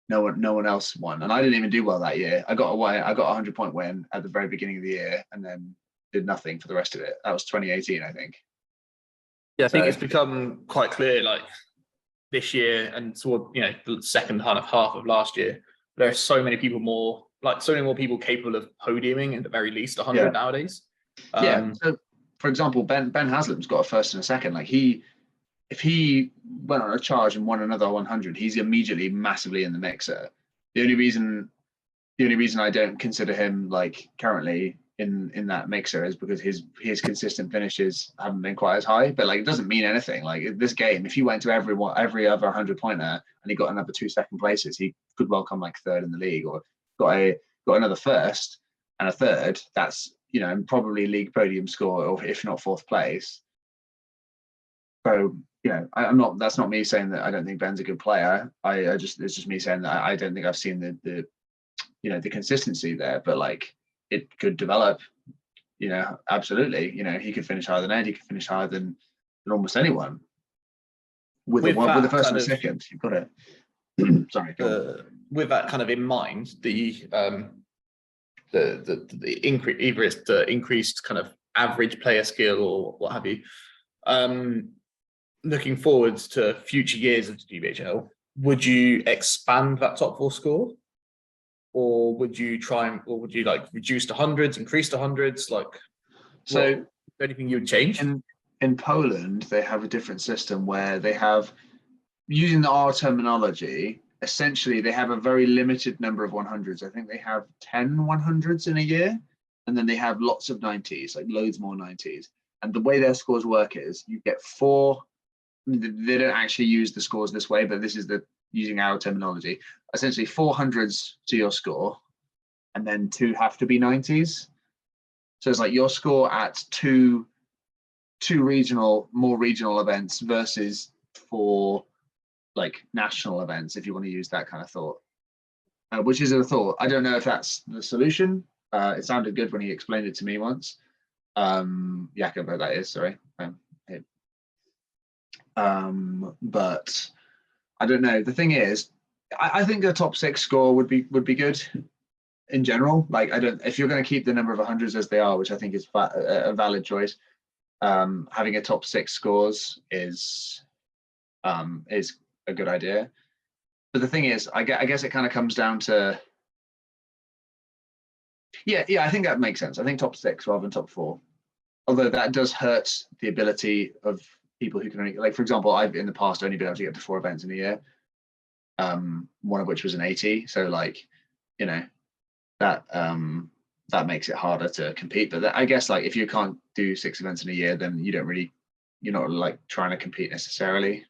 No one else won, and I didn't even do well that year. I got a 100-point win at the very beginning of the year, and then did nothing for the rest of it. That was 2018, I think. Yeah, I think it's become quite clear, like this year and toward the second half of last year, there are so many more people capable of podiuming at the very least 100 nowadays. So, for example, Ben Haslam's got a 1st and a 2nd. Like if he went on a charge and won another 100, he's immediately massively in the mixer. The only reason I don't consider him like currently in that mixer is because his consistent finishes haven't been quite as high. But like it doesn't mean anything. Like this game, if he went to every other 100-pointer and he got another 2 second places, he could well come like 3rd in the league, or got another 1st and a 3rd. That's probably league podium score, or if not 4th place. So that's not me saying that I don't think Ben's a good player. It's just me saying that I don't think I've seen the consistency there, but like it could develop, absolutely. He could finish higher than Ed, he could finish higher than almost anyone. With the 1st and a 2nd, you've got it. Sorry. With that kind of in mind, the increase, either it's the increased kind of average player skill or what have you. Looking forwards to future years of the GBHL, would you expand that top 4 score, or would you like reduce to hundreds, increase to hundreds? Like, so anything you would change? In Poland, they have a different system where they have, using our terminology, essentially they have a very limited number of 100s. I think they have 10 100s in a year, and then they have lots of 90s, like loads more 90s. And the way their scores work is you get 4. They don't actually use the scores this way, but this is using our terminology. Essentially 400s to your score, and then 2 have to be 90s. So it's like your score at two more regional events versus 4 like national events, if you want to use that kind of thought. Which is a thought. I don't know if that's the solution. It sounded good when he explained it to me once. Jakob, that is, sorry. But I don't know. The thing is, I think a top 6 score would be good in general. Like if you're going to keep the number of 100s as they are, which I think is a valid choice, having a top 6 scores is a good idea. But the thing is, I guess it kind of comes down to, I think that makes sense. I think top 6 rather than top 4, although that does hurt the ability of people who can only, like, for example, I've in the past only been able to get to 4 events in a year, one of which was an 80. So like, that makes it harder to compete. But I guess like if you can't do 6 events in a year, then you're not like trying to compete necessarily.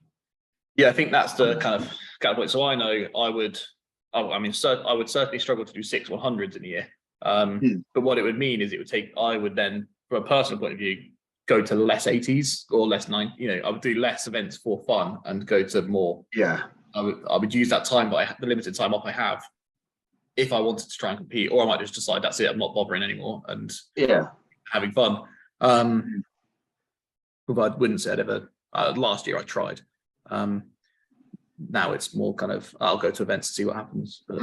Yeah, I think that's the kind of point. So I know I would certainly struggle to do 6 100s in a year. But what it would mean is I would then, from a personal point of view, go to less 80s or less 90. I would do less events for fun and go to more. Yeah. I would use that time, the limited time off I have, if I wanted to try and compete, or I might just decide that's it, I'm not bothering anymore and having fun. But I wouldn't say I'd ever. Last year I tried. Now it's more kind of I'll go to events and see what happens. But,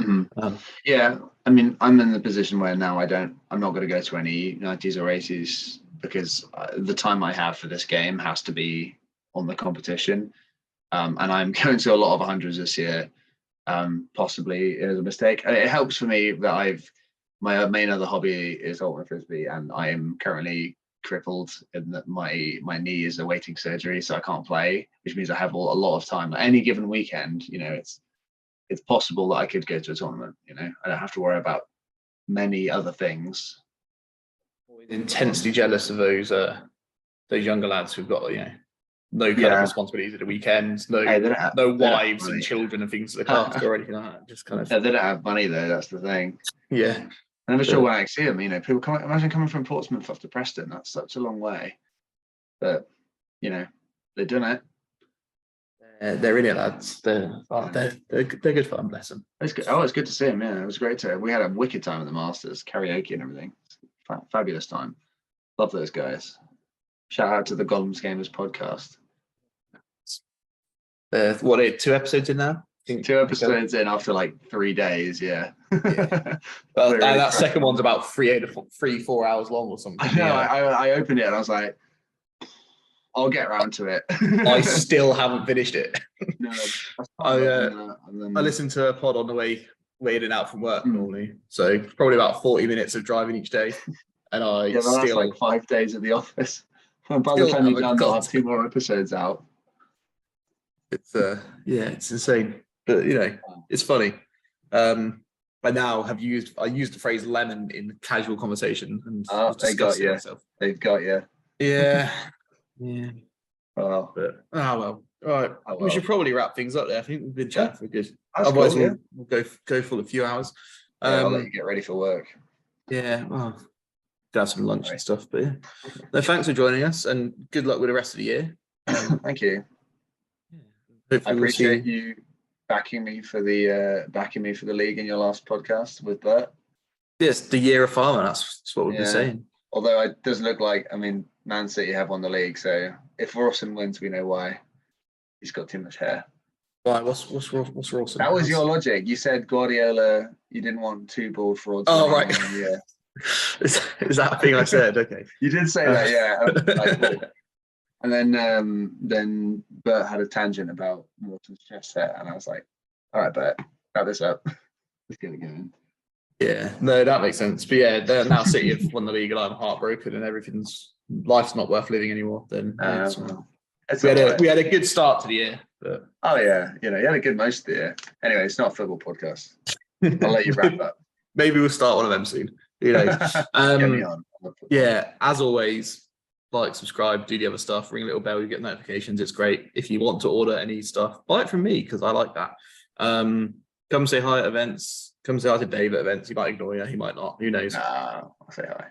I mean, I'm in the position where now I'm not going to go to any 90s or 80s because the time I have for this game has to be on the competition. And I'm going to a lot of 100s this year. Possibly is a mistake. It helps for me that my main other hobby is ultimate frisbee, and I am currently crippled in that my knee is awaiting surgery, so I can't play, which means I have a lot of time. Like any given weekend, it's possible that I could go to a tournament. I don't have to worry about many other things. Intensely jealous of those younger lads who've got no kind of responsibilities at the weekends, no wives and children and things to look after or anything like that. Just kind of they don't have money though. That's the thing. Yeah. I'm never sure when I see them. People imagine coming from Portsmouth up to Preston. That's such a long way. But they're doing it. They're in it, lads. They're good fun, bless them. It's good. Oh, it's good to see him. Yeah, it was great we had a wicked time at the Masters, karaoke and everything. Fabulous time. Love those guys. Shout out to the Golems Gamers podcast. What are 2 episodes in now? 2 episodes in after like 3 days. Yeah. Well, that second one's about 3-4 hours long or something. I know. I opened it and I was like, I'll get around to it. I still haven't finished it. No, I listened to a pod on the way in and out from work normally, so probably about 40 minutes of driving each day, and that's like 5 days at the office. And by the time you're done, they'll have 2 more episodes out. It's it's insane, but it's funny. I now I used the phrase lemon in casual conversation, and they got you. They've got you. Yeah. Yeah. Well, well. All right. We should probably wrap things up there. I think we've been chatting for good. That's Otherwise, cool, we'll go for a few hours. I'll let you get ready for work. Yeah. Well, have some lunch and stuff. But no, thanks for joining us, and good luck with the rest of the year. Thank you. I appreciate you backing me for the league in your last podcast with Bert. Yes, the year of Farmer. That's what we've been saying. Although it does look like, Man City have won the league, so if Rawson wins, we know why. He's got too much hair. Why? What's Rawson? That was your logic. You said Guardiola. You didn't want 2 bald frauds. Oh right. Yeah. Is that a thing I said? Okay. You did say that, yeah. And then Bert had a tangent about Rawson's chest hair, and I was like, all right, Bert, wrap this up. Let's get it going. Yeah, no, that makes sense. But yeah, they're now City have won the league, and I'm heartbroken, and life's not worth living anymore. Then we had a good start to the year. But oh yeah, you had a good most of the year. Anyway, it's not a football podcast. I'll let you wrap up. Maybe we'll start one of them soon. Get me on. Yeah, as always, like, subscribe, do the other stuff, ring a little bell, you get notifications. It's great. If you want to order any stuff, buy it from me because I like that. Come say hi at events. Come say hi to Dave at events. He might ignore you. He might not. Who knows? I'll say hi.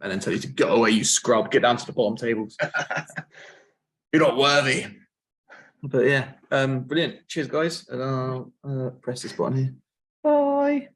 And then tell you to go away, you scrub. Get down to the bottom tables. You're not worthy. But yeah, brilliant. Cheers, guys. And I'll press this button here. Bye.